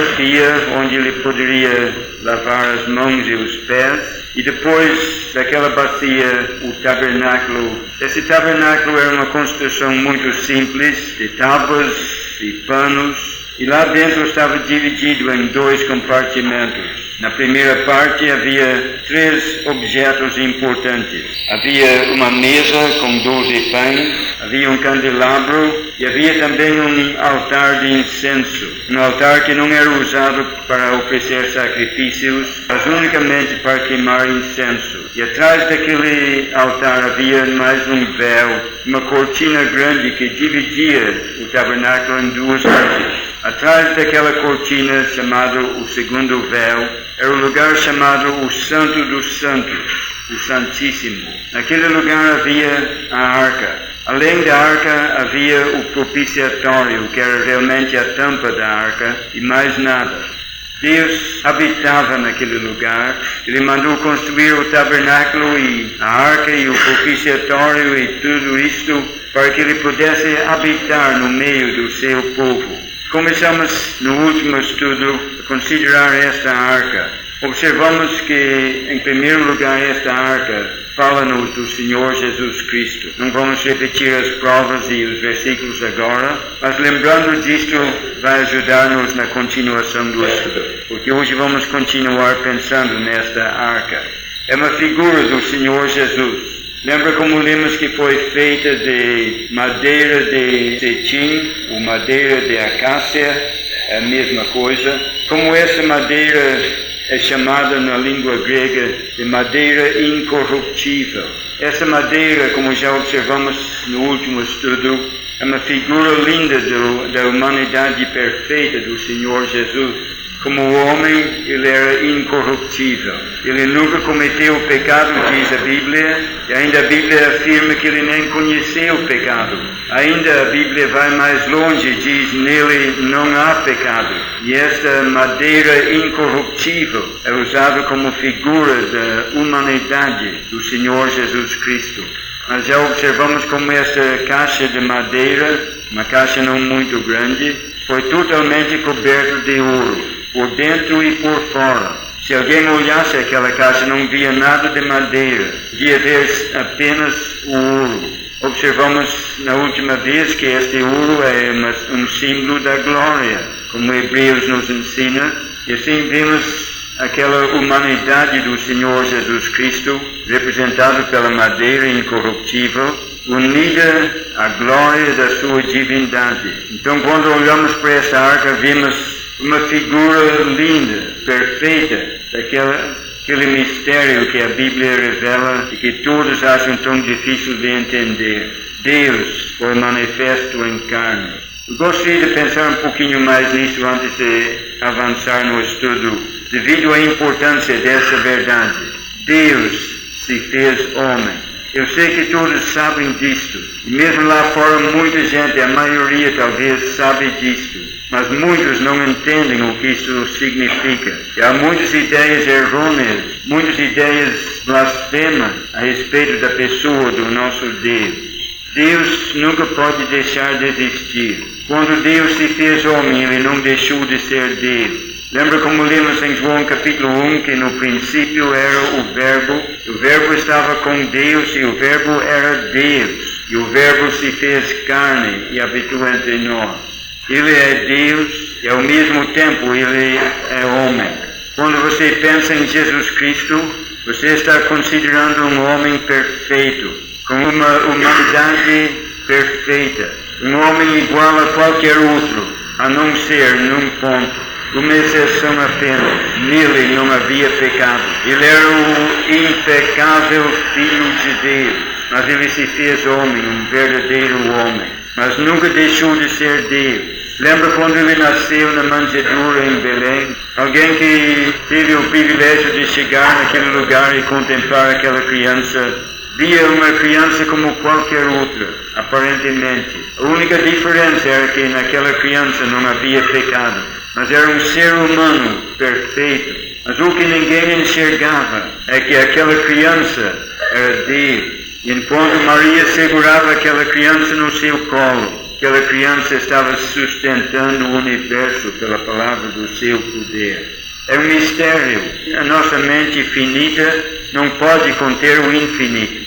onde ele poderia lavar as mãos e os pés. E depois daquela bacia, o tabernáculo. Esse tabernáculo era uma construção muito simples, de tábuas e panos. E lá dentro estava dividido em 2 compartimentos. Na primeira parte havia 3 objetos importantes. Havia uma mesa com 12 pães, havia um candelabro e havia também um altar de incenso. Um altar que não era usado para oferecer sacrifícios, mas unicamente para queimar incenso. E atrás daquele altar havia mais um véu, uma cortina grande que dividia o tabernáculo em 2 partes. Atrás daquela cortina, chamado o segundo véu, era o lugar chamado o Santo dos Santos, o Santíssimo. Naquele lugar havia a arca. Além da arca havia o propiciatório, que era realmente a tampa da arca, e mais nada. Deus habitava naquele lugar. Ele mandou construir o tabernáculo e a arca e o propiciatório e tudo isto para que ele pudesse habitar no meio do seu povo. Começamos no último estudo a considerar esta arca. Observamos que, em primeiro lugar, esta arca fala-nos do Senhor Jesus Cristo. Não vamos repetir as provas e os versículos agora, mas lembrando disto vai ajudar-nos na continuação do estudo, porque hoje vamos continuar pensando nesta arca. É uma figura do Senhor Jesus. Lembra como lemos que foi feita de madeira de cetim, ou madeira de acácia, é a mesma coisa. Como essa madeira é chamada na língua grega de madeira incorruptível. Essa madeira, como já observamos no último estudo, é uma figura linda da humanidade perfeita do Senhor Jesus. Como homem, ele era incorruptível. Ele nunca cometeu o pecado, diz a Bíblia, e ainda a Bíblia afirma que ele nem conheceu o pecado. Ainda a Bíblia vai mais longe, diz, nele não há pecado. E esta madeira incorruptível é usada como figura da humanidade do Senhor Jesus Cristo. Mas já observamos como esta caixa de madeira, uma caixa não muito grande, foi totalmente coberta de ouro, por dentro e por fora. Se alguém olhasse aquela caixa, não via nada de madeira, via ver apenas o ouro. Observamos na última vez que este ouro é um símbolo da glória, como Hebreus nos ensina, e assim vemos aquela humanidade do Senhor Jesus Cristo, representada pela madeira incorruptível, unida à glória da sua divindade. Então, quando olhamos para essa arca, vemos uma figura linda, perfeita, daquele mistério que a Bíblia revela e que todos acham tão difícil de entender. Deus foi manifesto em carne. Eu gostaria de pensar um pouquinho mais nisso antes de avançar no estudo, devido à importância dessa verdade. Deus se fez homem. Eu sei que todos sabem disto, e mesmo lá fora muita gente, a maioria talvez, sabe disto. Mas muitos não entendem o que isso significa. E há muitas ideias errôneas, muitas ideias blasfemas a respeito da pessoa do nosso Deus. Deus nunca pode deixar de existir. Quando Deus se fez homem, ele não deixou de ser Deus. Lembra como lemos em João capítulo 1, que no princípio era o verbo estava com Deus e o verbo era Deus. E o verbo se fez carne e habitou entre nós. Ele é Deus e ao mesmo tempo ele é homem. Quando você pensa em Jesus Cristo, você está considerando um homem perfeito, com uma humanidade perfeita, um homem igual a qualquer outro, a não ser num ponto. Uma exceção apenas, nele não havia pecado. Ele era o impecável Filho de Deus, mas ele se fez homem, um verdadeiro homem. Mas nunca deixou de ser Deus. Lembra quando ele nasceu na manjedoura em Belém? Alguém que teve o privilégio de chegar naquele lugar e contemplar aquela criança, via uma criança como qualquer outra, aparentemente. A única diferença era que naquela criança não havia pecado, mas era um ser humano perfeito. Mas o que ninguém enxergava é que aquela criança era Deus. E enquanto Maria segurava aquela criança no seu colo, aquela criança estava sustentando o universo pela palavra do seu poder. É um mistério. A nossa mente finita não pode conter o infinito.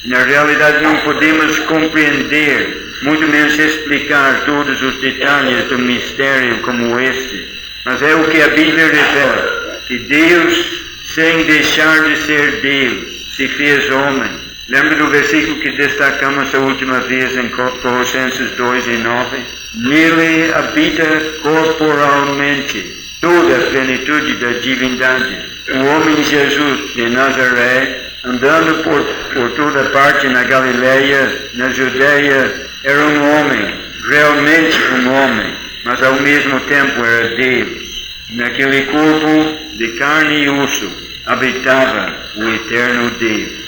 Na realidade não podemos compreender, muito menos explicar todos os detalhes do mistério como este. Mas é o que a Bíblia revela, que Deus, sem deixar de ser Deus, se fez homem. Lembra do versículo que destacamos a última vez em Colossenses 2:9? Nele habita corporalmente toda a plenitude da divindade. O homem Jesus de Nazaré, andando por toda parte na Galileia, na Judeia, era um homem, realmente um homem, mas ao mesmo tempo era Deus. Naquele corpo de carne e osso habitava o eterno Deus.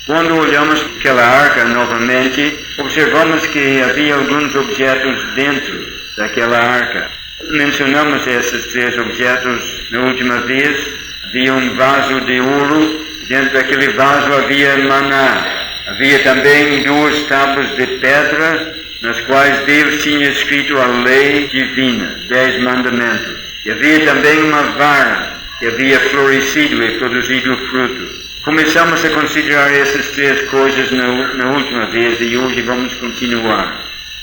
Quando olhamos aquela arca novamente, observamos que havia alguns objetos dentro daquela arca. Mencionamos esses 3 objetos na última vez. Havia um vaso de ouro, dentro daquele vaso havia maná. Havia também 2 tábuas de pedra, nas quais Deus tinha escrito a lei divina, 10 mandamentos. E havia também uma vara que havia florescido e produzido fruto. Começamos a considerar essas 3 coisas na última vez e hoje vamos continuar.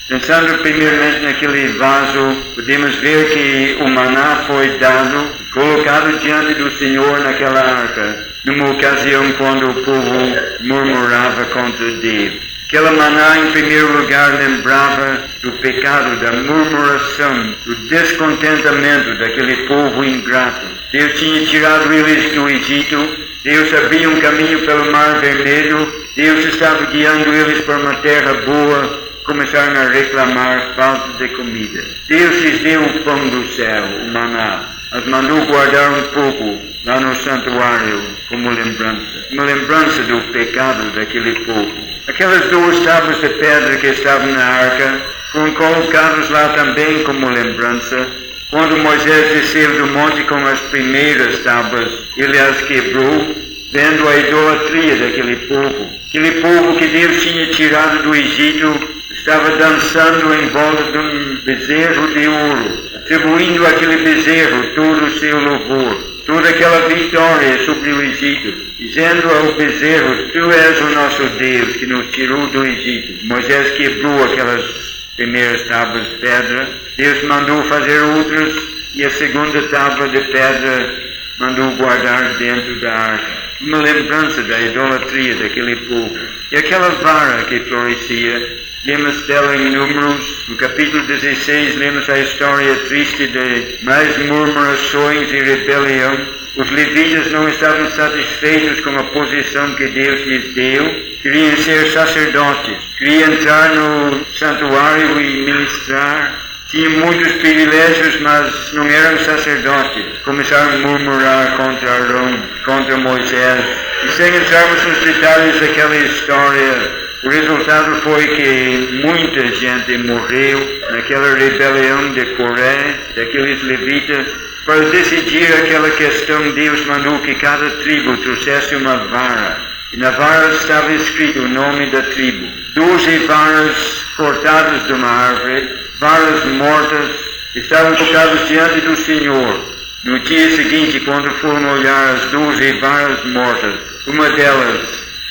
Pensando primeiramente naquele vaso, podemos ver que o maná foi dado, colocado diante do Senhor naquela arca, numa ocasião quando o povo murmurava contra Deus. Aquela maná, em primeiro lugar, lembrava do pecado, da murmuração, do descontentamento daquele povo ingrato. Deus tinha tirado eles do Egito, Deus abria um caminho pelo Mar Vermelho, Deus estava guiando eles para uma terra boa, começaram a reclamar falta de comida. Deus lhes deu o pão do céu, o maná, as mandou guardar um pouco lá no santuário como lembrança. Uma lembrança do pecado daquele povo. Aquelas 2 tábuas de pedra que estavam na arca foram colocadas lá também como lembrança. Quando Moisés desceu do monte com as primeiras tábuas, ele as quebrou, vendo a idolatria daquele povo. Aquele povo que Deus tinha tirado do Egito estava dançando em volta de um bezerro de ouro, atribuindo àquele bezerro todo o seu louvor, toda aquela vitória sobre o Egito, dizendo ao bezerro: Tu és o nosso Deus que nos tirou do Egito. Moisés quebrou aquelas primeiras tábuas de pedra, Deus mandou fazer outras e a segunda tábua de pedra mandou guardar dentro da arca. Uma lembrança da idolatria daquele povo. E aquela vara que florescia, lemos dela em Números, no capítulo 16, lemos a história triste de mais murmurações e rebelião. Os levitas não estavam satisfeitos com a posição que Deus lhes deu, queriam ser sacerdotes, queriam entrar no santuário e ministrar, tinham muitos privilégios, mas não eram sacerdotes. Começaram a murmurar contra Arão, contra Moisés. E sem entrarmos nos detalhes daquela história, o resultado foi que muita gente morreu naquela rebelião de Coré, daqueles levitas. Para decidir aquela questão, Deus mandou que cada tribo trouxesse uma vara. E na vara estava escrito o nome da tribo. 12 varas cortadas de uma árvore, varas mortas, estavam colocadas diante do Senhor. No dia seguinte, quando foram olhar as 12 varas mortas, uma delas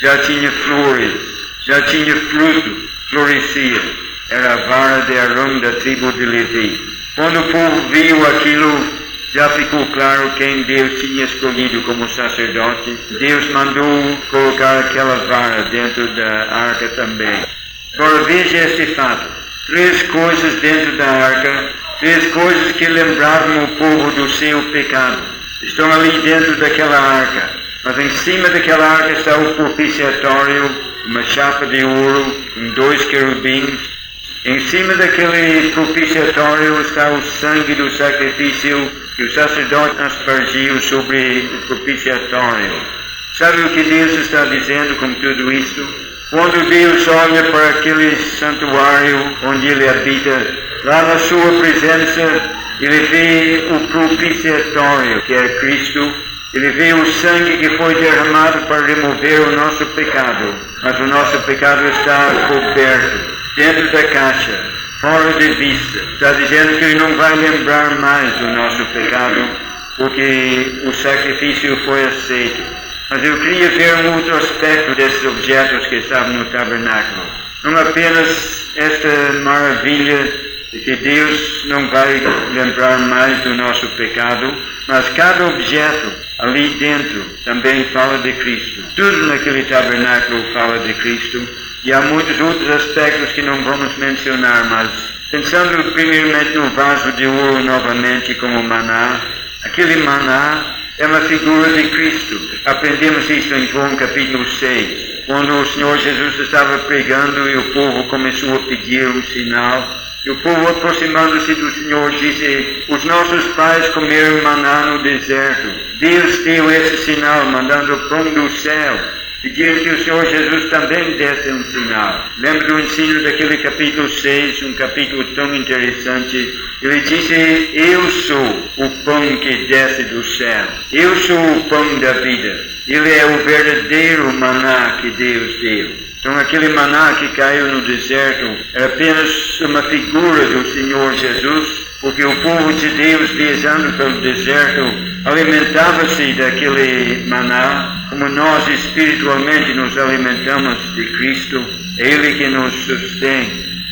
já tinha flores, já tinha fruto, florescia. Era a vara de Arão da tribo de Levi. Quando o povo viu aquilo, já ficou claro quem Deus tinha escolhido como sacerdote. Deus mandou colocar aquela vara dentro da arca também. Agora veja este fato. 3 coisas dentro da arca, 3 coisas que lembravam o povo do seu pecado. Estão ali dentro daquela arca. Mas em cima daquela arca está o propiciatório, uma chapa de ouro com 2 querubins. Em cima daquele propiciatório está o sangue do sacrifício que o sacerdote aspergiu sobre o propiciatório. Sabe o que Deus está dizendo com tudo isso? Quando Deus olha para aquele santuário onde Ele habita, lá na sua presença, Ele vê o propiciatório, que é Cristo. Ele vê o sangue que foi derramado para remover o nosso pecado. Mas o nosso pecado está coberto, dentro da caixa, fora de vista. Está dizendo que Ele não vai lembrar mais do nosso pecado, porque o sacrifício foi aceito. Mas eu queria ver um outro aspecto desses objetos que estavam no tabernáculo. Não apenas esta maravilha de que Deus não vai lembrar mais do nosso pecado, mas cada objeto ali dentro também fala de Cristo. Tudo naquele tabernáculo fala de Cristo. E há muitos outros aspectos que não vamos mencionar, mas pensando primeiramente no vaso de ouro novamente como maná, aquele maná é uma figura de Cristo. Aprendemos isso em João capítulo 6, quando o Senhor Jesus estava pregando e o povo começou a pedir um sinal. E o povo, aproximando-se do Senhor, disse: os nossos pais comeram maná no deserto. Deus deu esse sinal, mandando o pão do céu. pediram que o Senhor Jesus também desse um sinal. Lembra do ensino daquele capítulo 6, um capítulo tão interessante? Ele disse, eu sou o pão que desce do céu. Eu sou o pão da vida. Ele é o verdadeiro maná que Deus deu. Então aquele maná que caiu no deserto era apenas uma figura do Senhor Jesus, porque o povo de Deus, viajando pelo deserto, alimentava-se daquele maná, como nós espiritualmente nos alimentamos de Cristo, é Ele que nos sustém.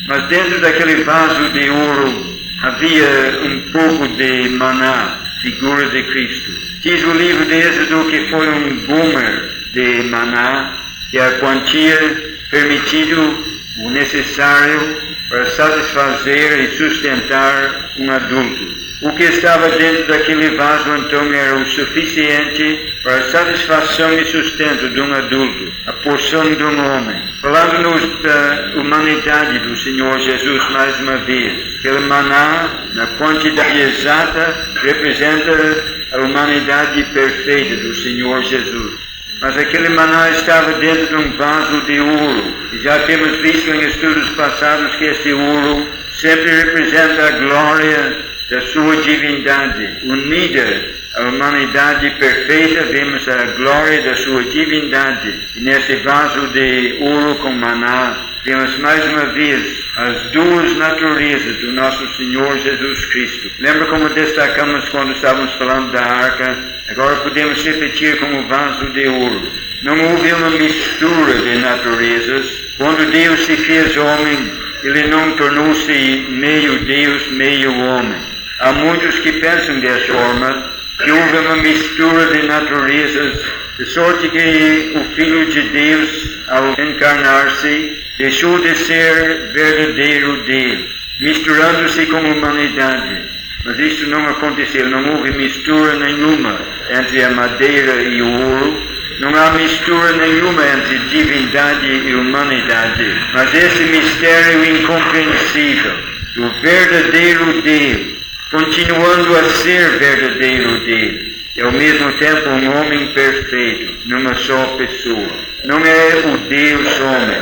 Mas dentro daquele vaso de ouro havia um pouco de maná, figura de Cristo. Diz o livro de Êxodo que foi um gomer de maná, que a quantia permitido o necessário para satisfazer e sustentar um adulto. O que estava dentro daquele vaso então era o suficiente para a satisfação e sustento de um adulto, a porção de um homem. Falando-nos da humanidade do Senhor Jesus mais uma vez, aquele maná, na quantidade exata, representa a humanidade perfeita do Senhor Jesus. Mas aquele maná estava dentro de um vaso de ouro. E já temos visto em estudos passados que esse ouro sempre representa a glória da sua divindade. Unida à humanidade perfeita, vemos a glória da sua divindade. E nesse vaso de ouro com maná, vemos mais uma vez as duas naturezas do nosso Senhor Jesus Cristo. Lembra como destacamos quando estávamos falando da arca? Agora podemos repetir como vaso de ouro. Não houve uma mistura de naturezas. Quando Deus se fez homem, Ele não tornou-se meio Deus, meio homem. Há muitos que pensam dessa forma, que houve uma mistura de naturezas, de sorte que o Filho de Deus, ao encarnar-se, deixou de ser verdadeiro Deus, misturando-se com a humanidade. Mas isso não aconteceu, não houve mistura nenhuma entre a madeira e o ouro, não há mistura nenhuma entre divindade e humanidade, mas esse mistério incompreensível do verdadeiro Deus, continuando a ser verdadeiro Deus, e ao mesmo tempo um homem perfeito, numa só pessoa. Não é o Deus homem,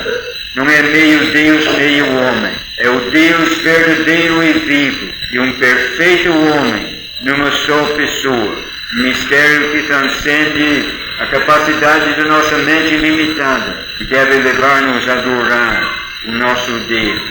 não é meio Deus, meio homem, é o Deus verdadeiro e vivo, e um perfeito homem, numa só pessoa. Um mistério que transcende a capacidade da nossa mente limitada, que deve levar-nos a adorar o nosso Deus.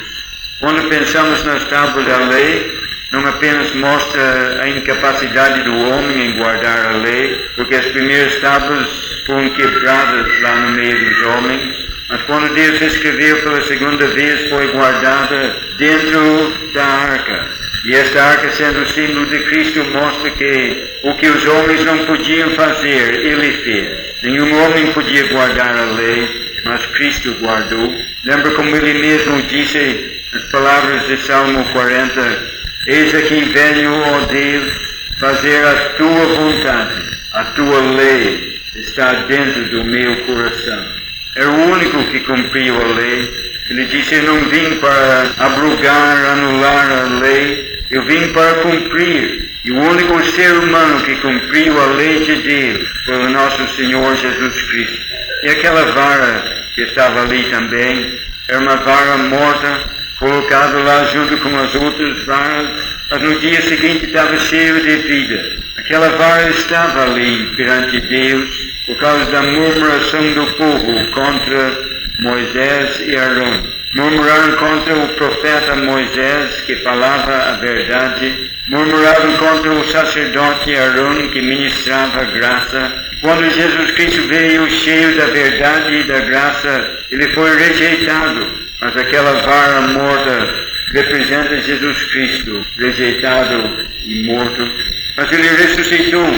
Quando pensamos nas tábuas da lei, não apenas mostra a incapacidade do homem em guardar a lei, porque as primeiras tábuas foram quebradas lá no meio dos homens, mas quando Deus escreveu pela segunda vez, foi guardada dentro da arca. E esta arca, sendo o símbolo de Cristo, mostra que o que os homens não podiam fazer, Ele fez. Nenhum homem podia guardar a lei, mas Cristo guardou. Lembra como Ele mesmo disse nas palavras de Salmo 40, eis aqui venho, ó Deus, fazer a Tua vontade, a Tua lei está dentro do meu coração. Era o único que cumpriu a lei. Ele disse, eu não vim para abrogar, anular a lei, eu vim para cumprir. E o único ser humano que cumpriu a lei de Deus foi o nosso Senhor Jesus Cristo. E aquela vara que estava ali também, era uma vara morta, colocada lá junto com as outras varas, mas no dia seguinte estava cheio de vida. Aquela vara estava ali perante Deus por causa da murmuração do povo contra Moisés e Arão. Murmuraram contra o profeta Moisés, que falava a verdade. Murmuraram contra o sacerdote Arão, que ministrava graça. Quando Jesus Cristo veio cheio da verdade e da graça, ele foi rejeitado. Mas aquela vara morta representa Jesus Cristo, rejeitado e morto. Mas ele ressuscitou,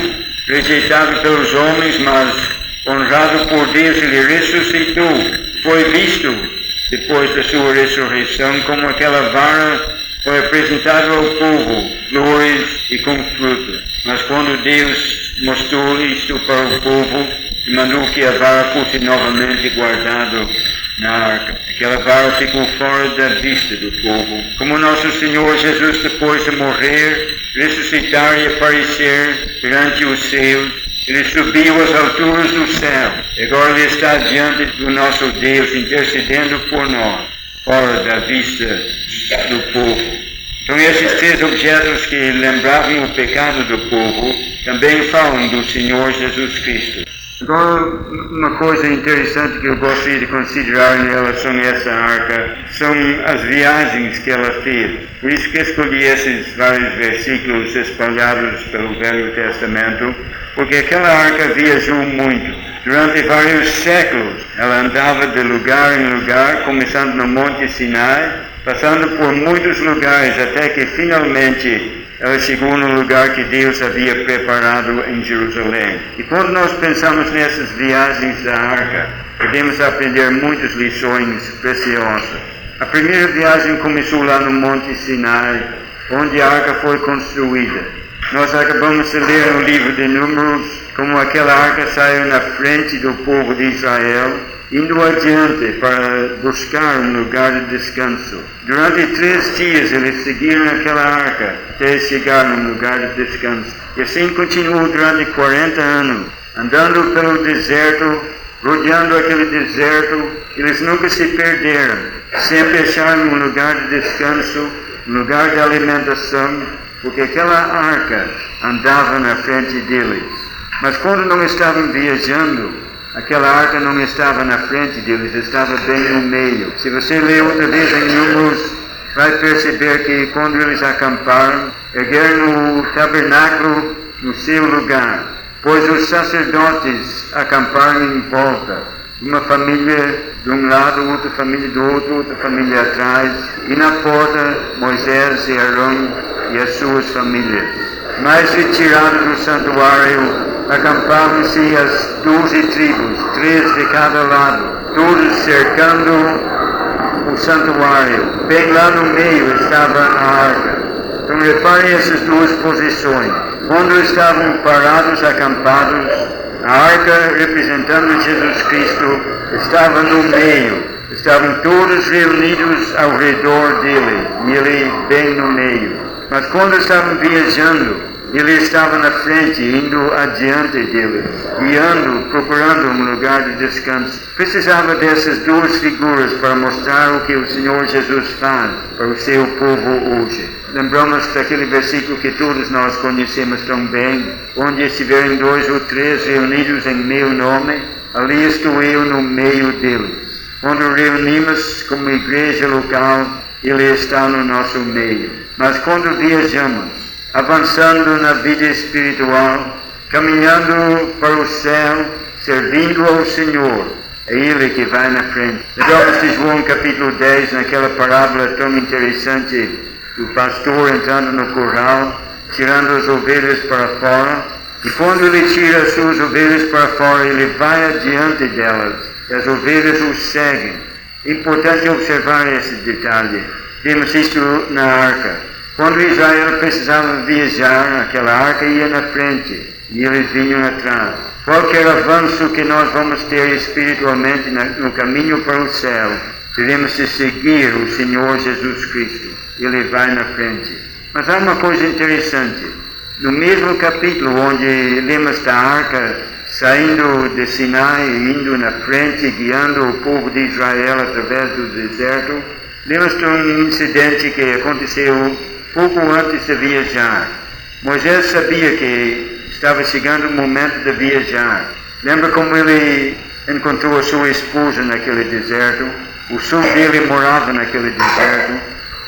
rejeitado pelos homens, mas honrado por Deus, ele ressuscitou. Foi visto, depois da sua ressurreição, como aquela vara foi apresentada ao povo, flores e com fruto. Mas quando Deus mostrou isto para o povo, mandou que a vara fosse novamente guardada na arca. Aquela vara ficou fora da vista do povo. Como nosso Senhor Jesus, depois de morrer, ressuscitar e aparecer perante os seus, Ele subiu às alturas do céu. Agora ele está diante do nosso Deus, intercedendo por nós, fora da vista do povo. Então esses três objetos que lembravam o pecado do povo também falam do Senhor Jesus Cristo. Agora, uma coisa interessante que eu gostaria de considerar em relação a essa arca são as viagens que ela fez. Por isso que escolhi esses vários versículos espalhados pelo Velho Testamento, porque aquela arca viajou muito. Durante vários séculos, ela andava de lugar em lugar, começando no Monte Sinai, passando por muitos lugares, até que finalmente ela chegou no lugar que Deus havia preparado em Jerusalém. E quando nós pensamos nessas viagens da arca, podemos aprender muitas lições preciosas. A primeira viagem começou lá no Monte Sinai, onde a arca foi construída. Nós acabamos de ler no livro de Números como aquela arca saiu na frente do povo de Israel, indo adiante para buscar um lugar de descanso. Durante 3 dias eles seguiram aquela arca até chegar num lugar de descanso. E assim continuou durante 40 anos, andando pelo deserto, rodeando aquele deserto. Eles nunca se perderam, sempre acharam um lugar de descanso, um lugar de alimentação, porque aquela arca andava na frente deles. Mas quando não estavam viajando, aquela arca não estava na frente deles, estava bem no meio. Se você ler outra vez em Números, vai perceber que quando eles acamparam, ergueram o tabernáculo no seu lugar, pois os sacerdotes acamparam em volta. Uma família de um lado, outra família do outro, outra família atrás, e na porta Moisés e Arão e as suas famílias. Mais retirado do santuário, acampavam-se as 12 tribos, 3 de cada lado, todos cercando o santuário. Bem lá no meio estava a arca. Então reparem essas duas posições. Quando estavam parados, acampados, a arca, representando Jesus Cristo, estava no meio. Estavam todos reunidos ao redor dele, e ele bem no meio. Mas quando estavam viajando, ele estava na frente, indo adiante deles, guiando, procurando um lugar de descanso. Precisava dessas duas figuras para mostrar o que o Senhor Jesus faz para o seu povo hoje. Lembramos daquele versículo que todos nós conhecemos tão bem, onde estiverem 2 ou 3 reunidos em meu nome, ali estou eu no meio deles. Quando reunimos como igreja local, ele está no nosso meio. Mas quando viajamos, avançando na vida espiritual, caminhando para o céu, servindo ao Senhor, é Ele que vai na frente. Lembramos de João capítulo 10, naquela parábola tão interessante do pastor entrando no curral, tirando as ovelhas para fora, e quando ele tira as suas ovelhas para fora, ele vai adiante delas, e as ovelhas o seguem. É importante observar esse detalhe. Temos isto na arca. Quando Israel precisava viajar, aquela arca ia na frente e eles vinham atrás. Qualquer avanço que nós vamos ter espiritualmente no caminho para o céu, teremos de seguir o Senhor Jesus Cristo. Ele vai na frente. Mas há uma coisa interessante. No mesmo capítulo onde lemos da arca saindo de Sinai e indo na frente, guiando o povo de Israel através do deserto, lemos de um incidente que aconteceu pouco antes de viajar. Moisés sabia que estava chegando o momento de viajar. Lembra como ele encontrou a sua esposa naquele deserto? O sogro dele morava naquele deserto.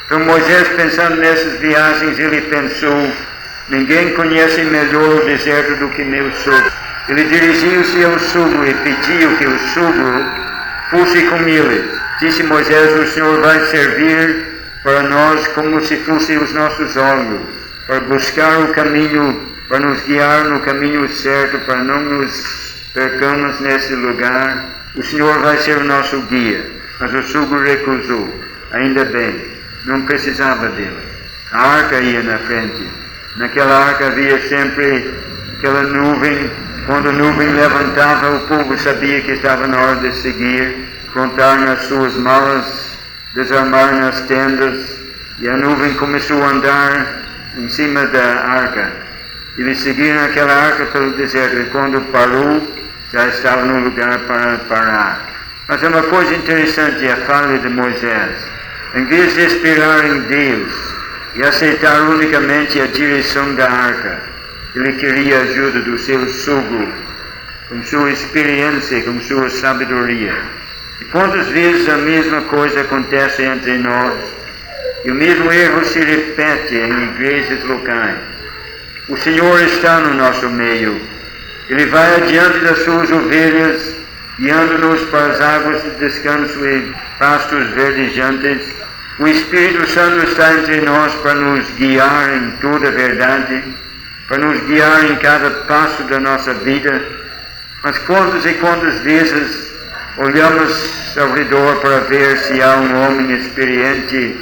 Então Moisés, pensando nessas viagens, ele pensou: ninguém conhece melhor o deserto do que meu sogro. Ele dirigiu-se ao sogro e pediu que o sogro fosse com ele. Disse Moisés: o Senhor vai servir para nós como se fossem os nossos olhos, para buscar o caminho, para nos guiar no caminho certo, para não nos percamos nesse lugar. O Senhor vai ser o nosso guia. Mas o sogro recusou. Ainda bem, não precisava dele. A arca ia na frente. Naquela arca havia sempre aquela nuvem. Quando a nuvem levantava, o povo sabia que estava na hora de seguir, contar nas suas malas, desarmar nas tendas, e a nuvem começou a andar em cima da arca. Eles seguiram aquela arca pelo deserto e quando parou, já estava no lugar para parar. Mas é uma coisa interessante a fala de Moisés. Em vez de esperar em Deus e aceitar unicamente a direção da arca, ele queria a ajuda do seu sogro, com sua experiência, com sua sabedoria. E quantas vezes a mesma coisa acontece entre nós, e o mesmo erro se repete em igrejas locais. O Senhor está no nosso meio. Ele vai adiante das suas ovelhas, guiando-nos para as águas de descanso e pastos verdejantes. O Espírito Santo está entre nós para nos guiar em toda a verdade, para nos guiar em cada passo da nossa vida. Mas quantas e quantas vezes olhamos ao redor para ver se há um homem experiente,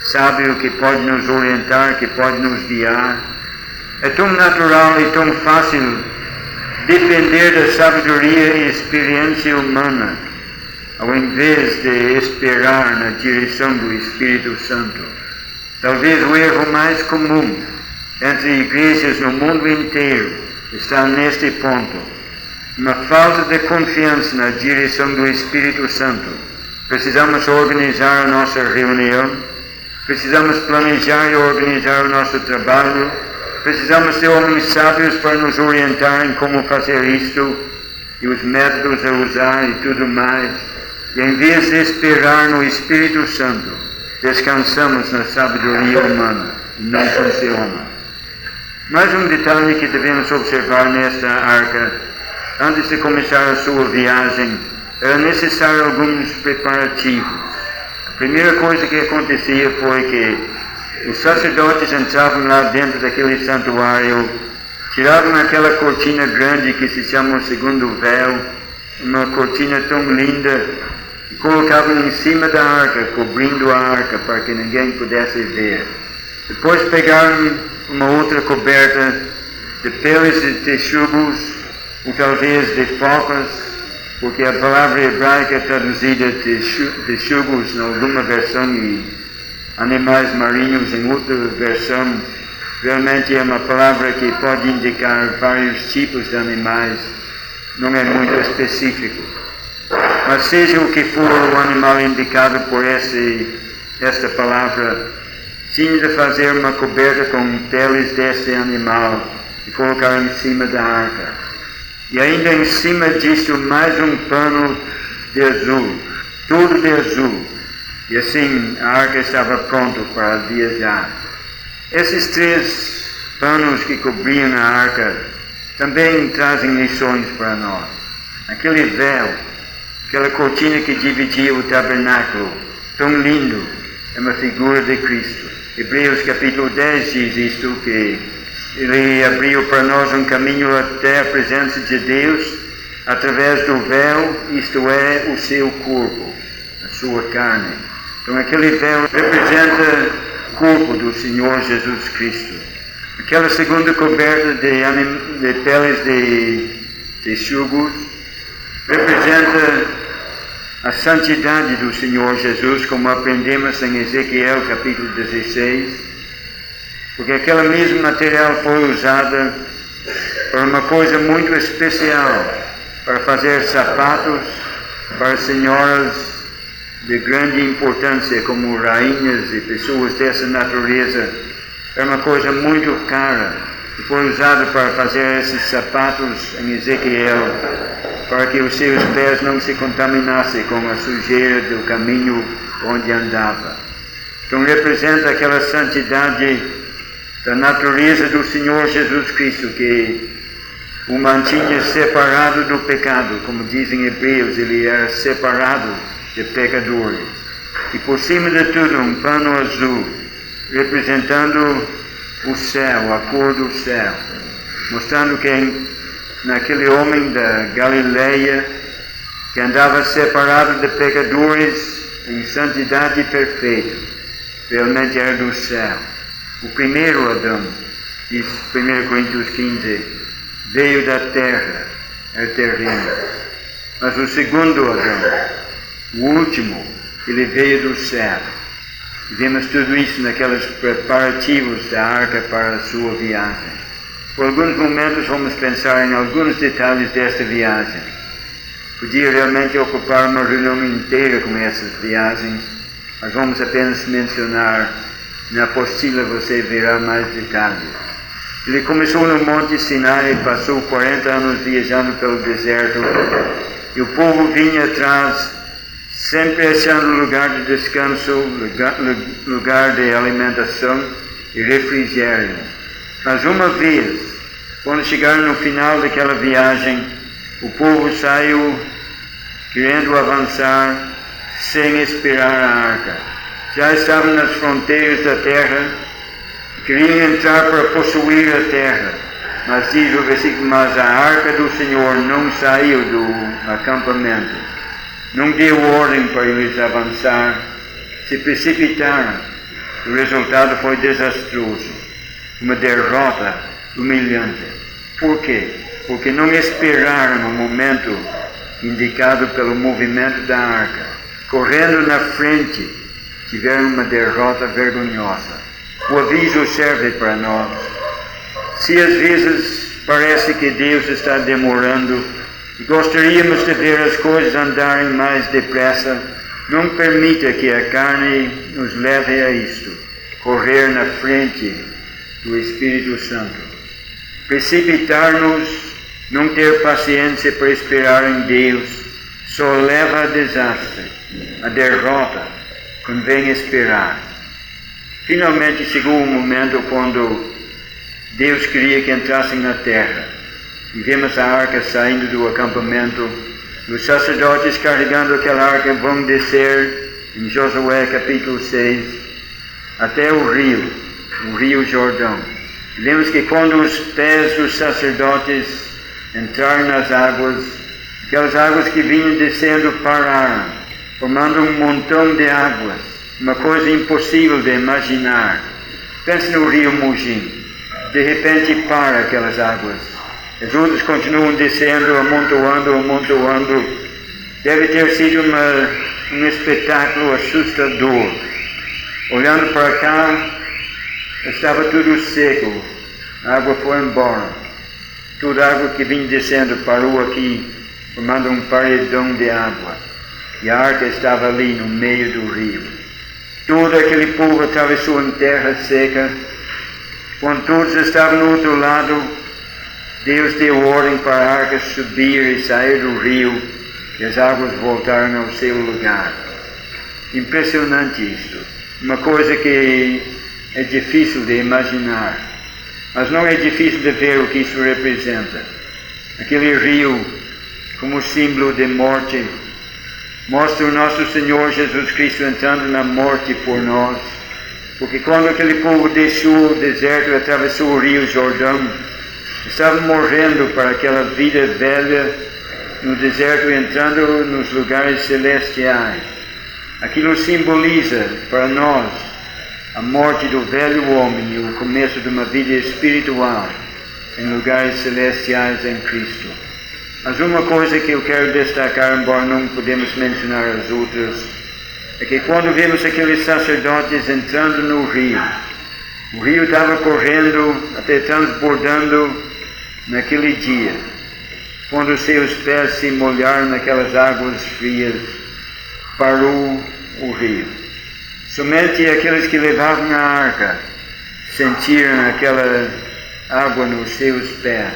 sábio, que pode nos orientar, que pode nos guiar. É tão natural e tão fácil depender da sabedoria e experiência humana, ao invés de esperar na direção do Espírito Santo. Talvez o erro mais comum entre igrejas no mundo inteiro está neste ponto. Uma falta de confiança na direção do Espírito Santo. Precisamos organizar a nossa reunião, precisamos planejar e organizar o nosso trabalho, precisamos de homens sábios para nos orientar em como fazer isto, e os métodos a usar e tudo mais. E em vez de esperar no Espírito Santo, descansamos na sabedoria humana, e não funciona. Mais um detalhe que devemos observar nesta arca: antes de começar a sua viagem, era necessário alguns preparativos. A primeira coisa que acontecia foi que os sacerdotes entravam lá dentro daquele santuário, tiravam aquela cortina grande que se chama o segundo véu, uma cortina tão linda, e colocavam em cima da arca, cobrindo a arca para que ninguém pudesse ver. Depois pegaram uma outra coberta de peles de texugos, ou talvez de focas, porque a palavra hebraica traduzida texugos em alguma versão e animais marinhos em outra versão, realmente é uma palavra que pode indicar vários tipos de animais, não é muito específico. Mas seja o que for o animal indicado por esta palavra, tinha de fazer uma coberta com peles deste animal e colocar em cima da arca. E ainda em cima disto mais um pano de azul, tudo de azul. E assim a arca estava pronta para viajar. Esses 3 panos que cobriam a arca também trazem lições para nós. Aquele véu, aquela cortina que dividia o tabernáculo, tão lindo, é uma figura de Cristo. Hebreus capítulo 10 diz isto, que Ele abriu para nós um caminho até a presença de Deus através do véu, isto é, o seu corpo, a sua carne. Então aquele véu representa o corpo do Senhor Jesus Cristo. Aquela segunda coberta de peles de texugos representa a santidade do Senhor Jesus, como aprendemos em Ezequiel capítulo 16, porque aquele mesmo material foi usado para uma coisa muito especial, para fazer sapatos para senhoras de grande importância, como rainhas e pessoas dessa natureza. Era uma coisa muito cara, e foi usado para fazer esses sapatos em Ezequiel, para que os seus pés não se contaminassem com a sujeira do caminho onde andava. Então representa aquela santidade da natureza do Senhor Jesus Cristo, que o mantinha separado do pecado, como dizem Hebreus, ele era separado de pecadores. E por cima de tudo um pano azul, representando o céu, a cor do céu, mostrando que naquele homem da Galileia, que andava separado de pecadores em santidade perfeita, realmente era do céu. O primeiro Adão, diz 1 Coríntios 15, veio da terra, é terreno. Mas o segundo Adão, o último, ele veio do céu. E vemos tudo isso naqueles preparativos da arca para a sua viagem. Por alguns momentos vamos pensar em alguns detalhes desta viagem. Podia realmente ocupar uma reunião inteira com essas viagens, mas vamos apenas mencionar. Na apostila você verá mais detalhes. Ele começou no Monte Sinai, passou 40 anos viajando pelo deserto, e o povo vinha atrás, sempre achando lugar de descanso, lugar de alimentação e refrigério. Mas uma vez, quando chegaram no final daquela viagem, o povo saiu querendo avançar sem esperar a arca. Já estavam nas fronteiras da terra, queriam entrar para possuir a terra. Mas diz o versículo, mas a arca do Senhor não saiu do acampamento. Não deu ordem para eles avançar, se precipitaram. O resultado foi desastroso, uma derrota humilhante. Por quê? Porque não esperaram o momento indicado pelo movimento da arca. Correndo na frente, tiveram uma derrota vergonhosa. O aviso serve para nós. Se às vezes parece que Deus está demorando e gostaríamos de ver as coisas andarem mais depressa, não permita que a carne nos leve a isto. Correr na frente do Espírito Santo. Precipitar-nos, não ter paciência para esperar em Deus, só leva a desastre, a derrota. Convém esperar. Finalmente chegou o momento quando Deus queria que entrassem na terra. E vemos a arca saindo do acampamento. Os sacerdotes carregando aquela arca vão descer, em Josué capítulo 6, até o rio Jordão. Vemos que quando os pés dos sacerdotes entraram nas águas, aquelas águas que vinham descendo pararam, formando um montão de águas, uma coisa impossível de imaginar. Pense no rio Mugim. De repente para aquelas águas. As outras continuam descendo, amontoando. Deve ter sido um espetáculo assustador. Olhando para cá, estava tudo seco. A água foi embora. Toda a água que vinha descendo parou aqui, formando um paredão de água. E a arca estava ali no meio do rio. Todo aquele povo atravessou em terra seca. Quando todos estavam no outro lado, Deus deu ordem para a arca subir e sair do rio, e as águas voltaram ao seu lugar. Impressionante isto. Uma coisa que é difícil de imaginar, mas não é difícil de ver o que isso representa. Aquele rio, como símbolo de morte, mostra o nosso Senhor Jesus Cristo entrando na morte por nós. Porque quando aquele povo deixou o deserto e atravessou o rio Jordão, estavam morrendo para aquela vida velha no deserto, entrando nos lugares celestiais. Aquilo simboliza para nós a morte do velho homem e o começo de uma vida espiritual em lugares celestiais em Cristo. Mas uma coisa que eu quero destacar, embora não podemos mencionar as outras, é que quando vemos aqueles sacerdotes entrando no rio, o rio estava correndo, até transbordando naquele dia. Quando seus pés se molharam naquelas águas frias, parou o rio. Somente aqueles que levavam a arca sentiram aquela água nos seus pés,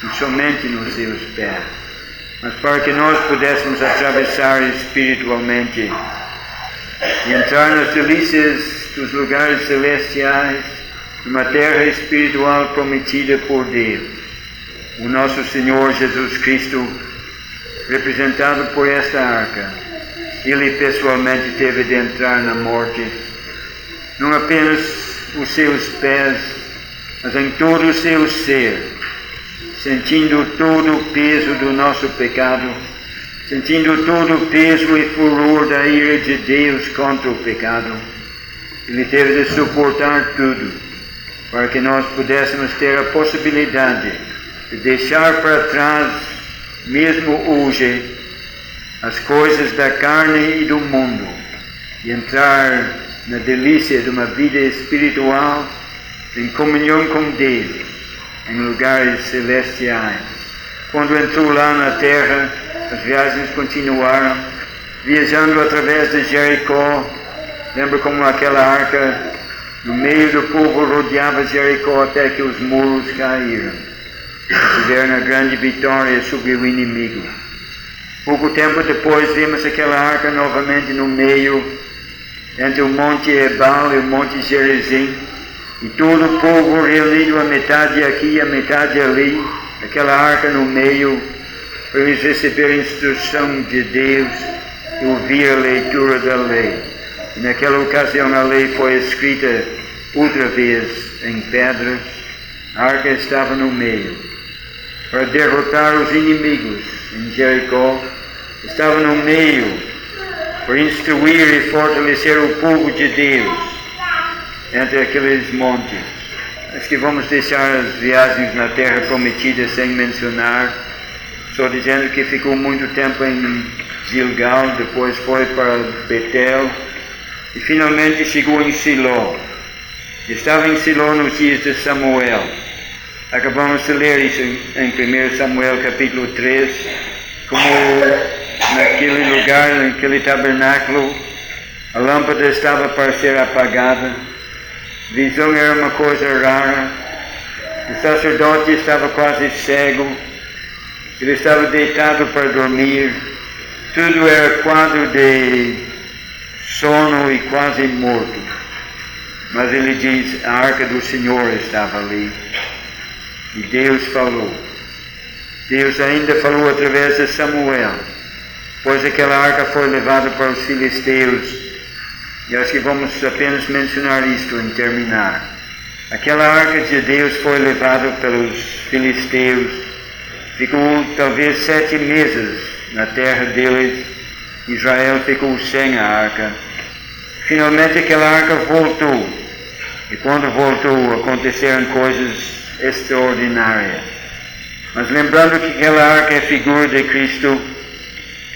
e somente nos seus pés. Mas para que nós pudéssemos atravessar espiritualmente e entrar nas delícias dos lugares celestiais, numa terra espiritual prometida por Deus, o nosso Senhor Jesus Cristo, representado por esta arca, ele pessoalmente teve de entrar na morte, não apenas os seus pés, mas em todo o seu ser, sentindo todo o peso do nosso pecado, sentindo todo o peso e furor da ira de Deus contra o pecado. Ele teve de suportar tudo, para que nós pudéssemos ter a possibilidade de deixar para trás, mesmo hoje, as coisas da carne e do mundo, e entrar na delícia de uma vida espiritual em comunhão com Deus, em lugares celestiais. Quando entrou lá na terra, as viagens continuaram, viajando através de Jericó. Lembra como aquela arca no meio do povo rodeava Jericó até que os muros caíram. Tiveram a grande vitória sobre o inimigo. Pouco tempo depois vimos aquela arca novamente no meio, entre o Monte Ebal e o Monte Gerizim, e todo o povo reunido, a metade aqui e a metade ali, aquela arca no meio, para eles receberem instrução de Deus e ouvir a leitura da lei. E naquela ocasião a lei foi escrita outra vez em pedras, a arca estava no meio. Para derrotar os inimigos em Jericó, estava no meio, para instruir e fortalecer o povo de Deus entre aqueles montes. Acho que vamos deixar as viagens na terra prometida sem mencionar, só dizendo que ficou muito tempo em Gilgal, depois foi para Betel e finalmente chegou em Siló. Estava em Siló nos dias de Samuel. Acabamos de ler isso em 1 Samuel capítulo 3, como naquele lugar, naquele tabernáculo, a lâmpada estava para ser apagada. A visão era uma coisa rara. O sacerdote estava quase cego. Ele estava deitado para dormir. Tudo era quadro de sono e quase morto. Mas ele diz, a arca do Senhor estava ali. E Deus falou. Deus ainda falou através de Samuel. Pois aquela arca foi levada para os filisteus. E acho que vamos apenas mencionar isto em terminar. Aquela arca de Deus foi levada pelos filisteus. Ficou talvez 7 meses na terra deles. Israel ficou sem a arca. Finalmente aquela arca voltou. E quando voltou aconteceram coisas extraordinárias. Mas lembrando que aquela arca é figura de Cristo,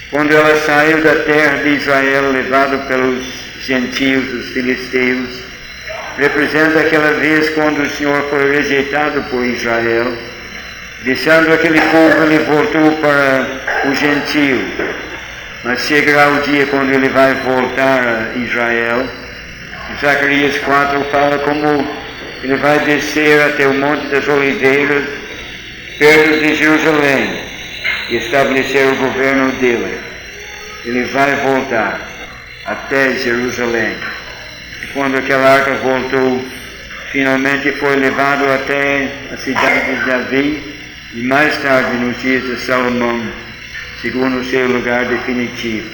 quando ela saiu da terra de Israel, levada pelos gentios, os filisteus, representa aquela vez quando o Senhor foi rejeitado por Israel, deixando aquele povo, ele voltou para o gentio. Mas chegará o dia quando ele vai voltar a Israel. Zacarias 4 fala como ele vai descer até o Monte das Oliveiras, perto de Jerusalém, e estabelecer o governo dele. Ele vai voltar até Jerusalém. E quando aquela arca voltou, finalmente foi levado até a cidade de Davi, e mais tarde, nos dias de Salomão, chegou no seu lugar definitivo.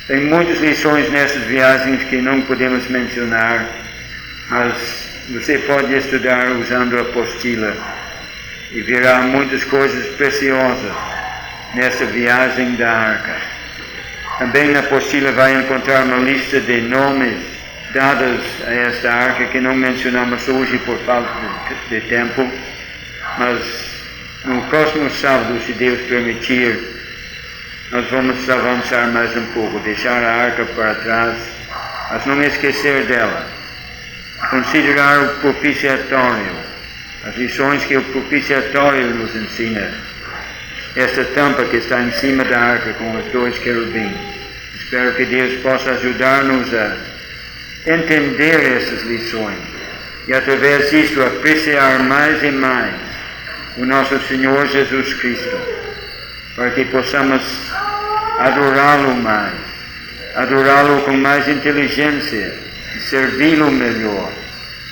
Tem muitas lições nessas viagens que não podemos mencionar, mas você pode estudar usando a apostila e verá muitas coisas preciosas nessa viagem da arca. Também na apostila vai encontrar uma lista de nomes dadas a esta arca que não mencionamos hoje por falta de tempo, mas no próximo sábado, se Deus permitir, nós vamos avançar mais um pouco, deixar a arca para trás, mas não esquecer dela. Considerar o propiciatório, as lições que o propiciatório nos ensina. Esta tampa que está em cima da arca com os 2 querubins. Espero que Deus possa ajudar-nos a entender essas lições e através disso apreciar mais e mais o nosso Senhor Jesus Cristo, para que possamos adorá-lo mais, adorá-lo com mais inteligência e servi-lo melhor,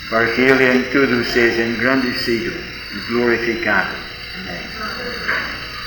para que Ele em tudo seja engrandecido e glorificado. Amém.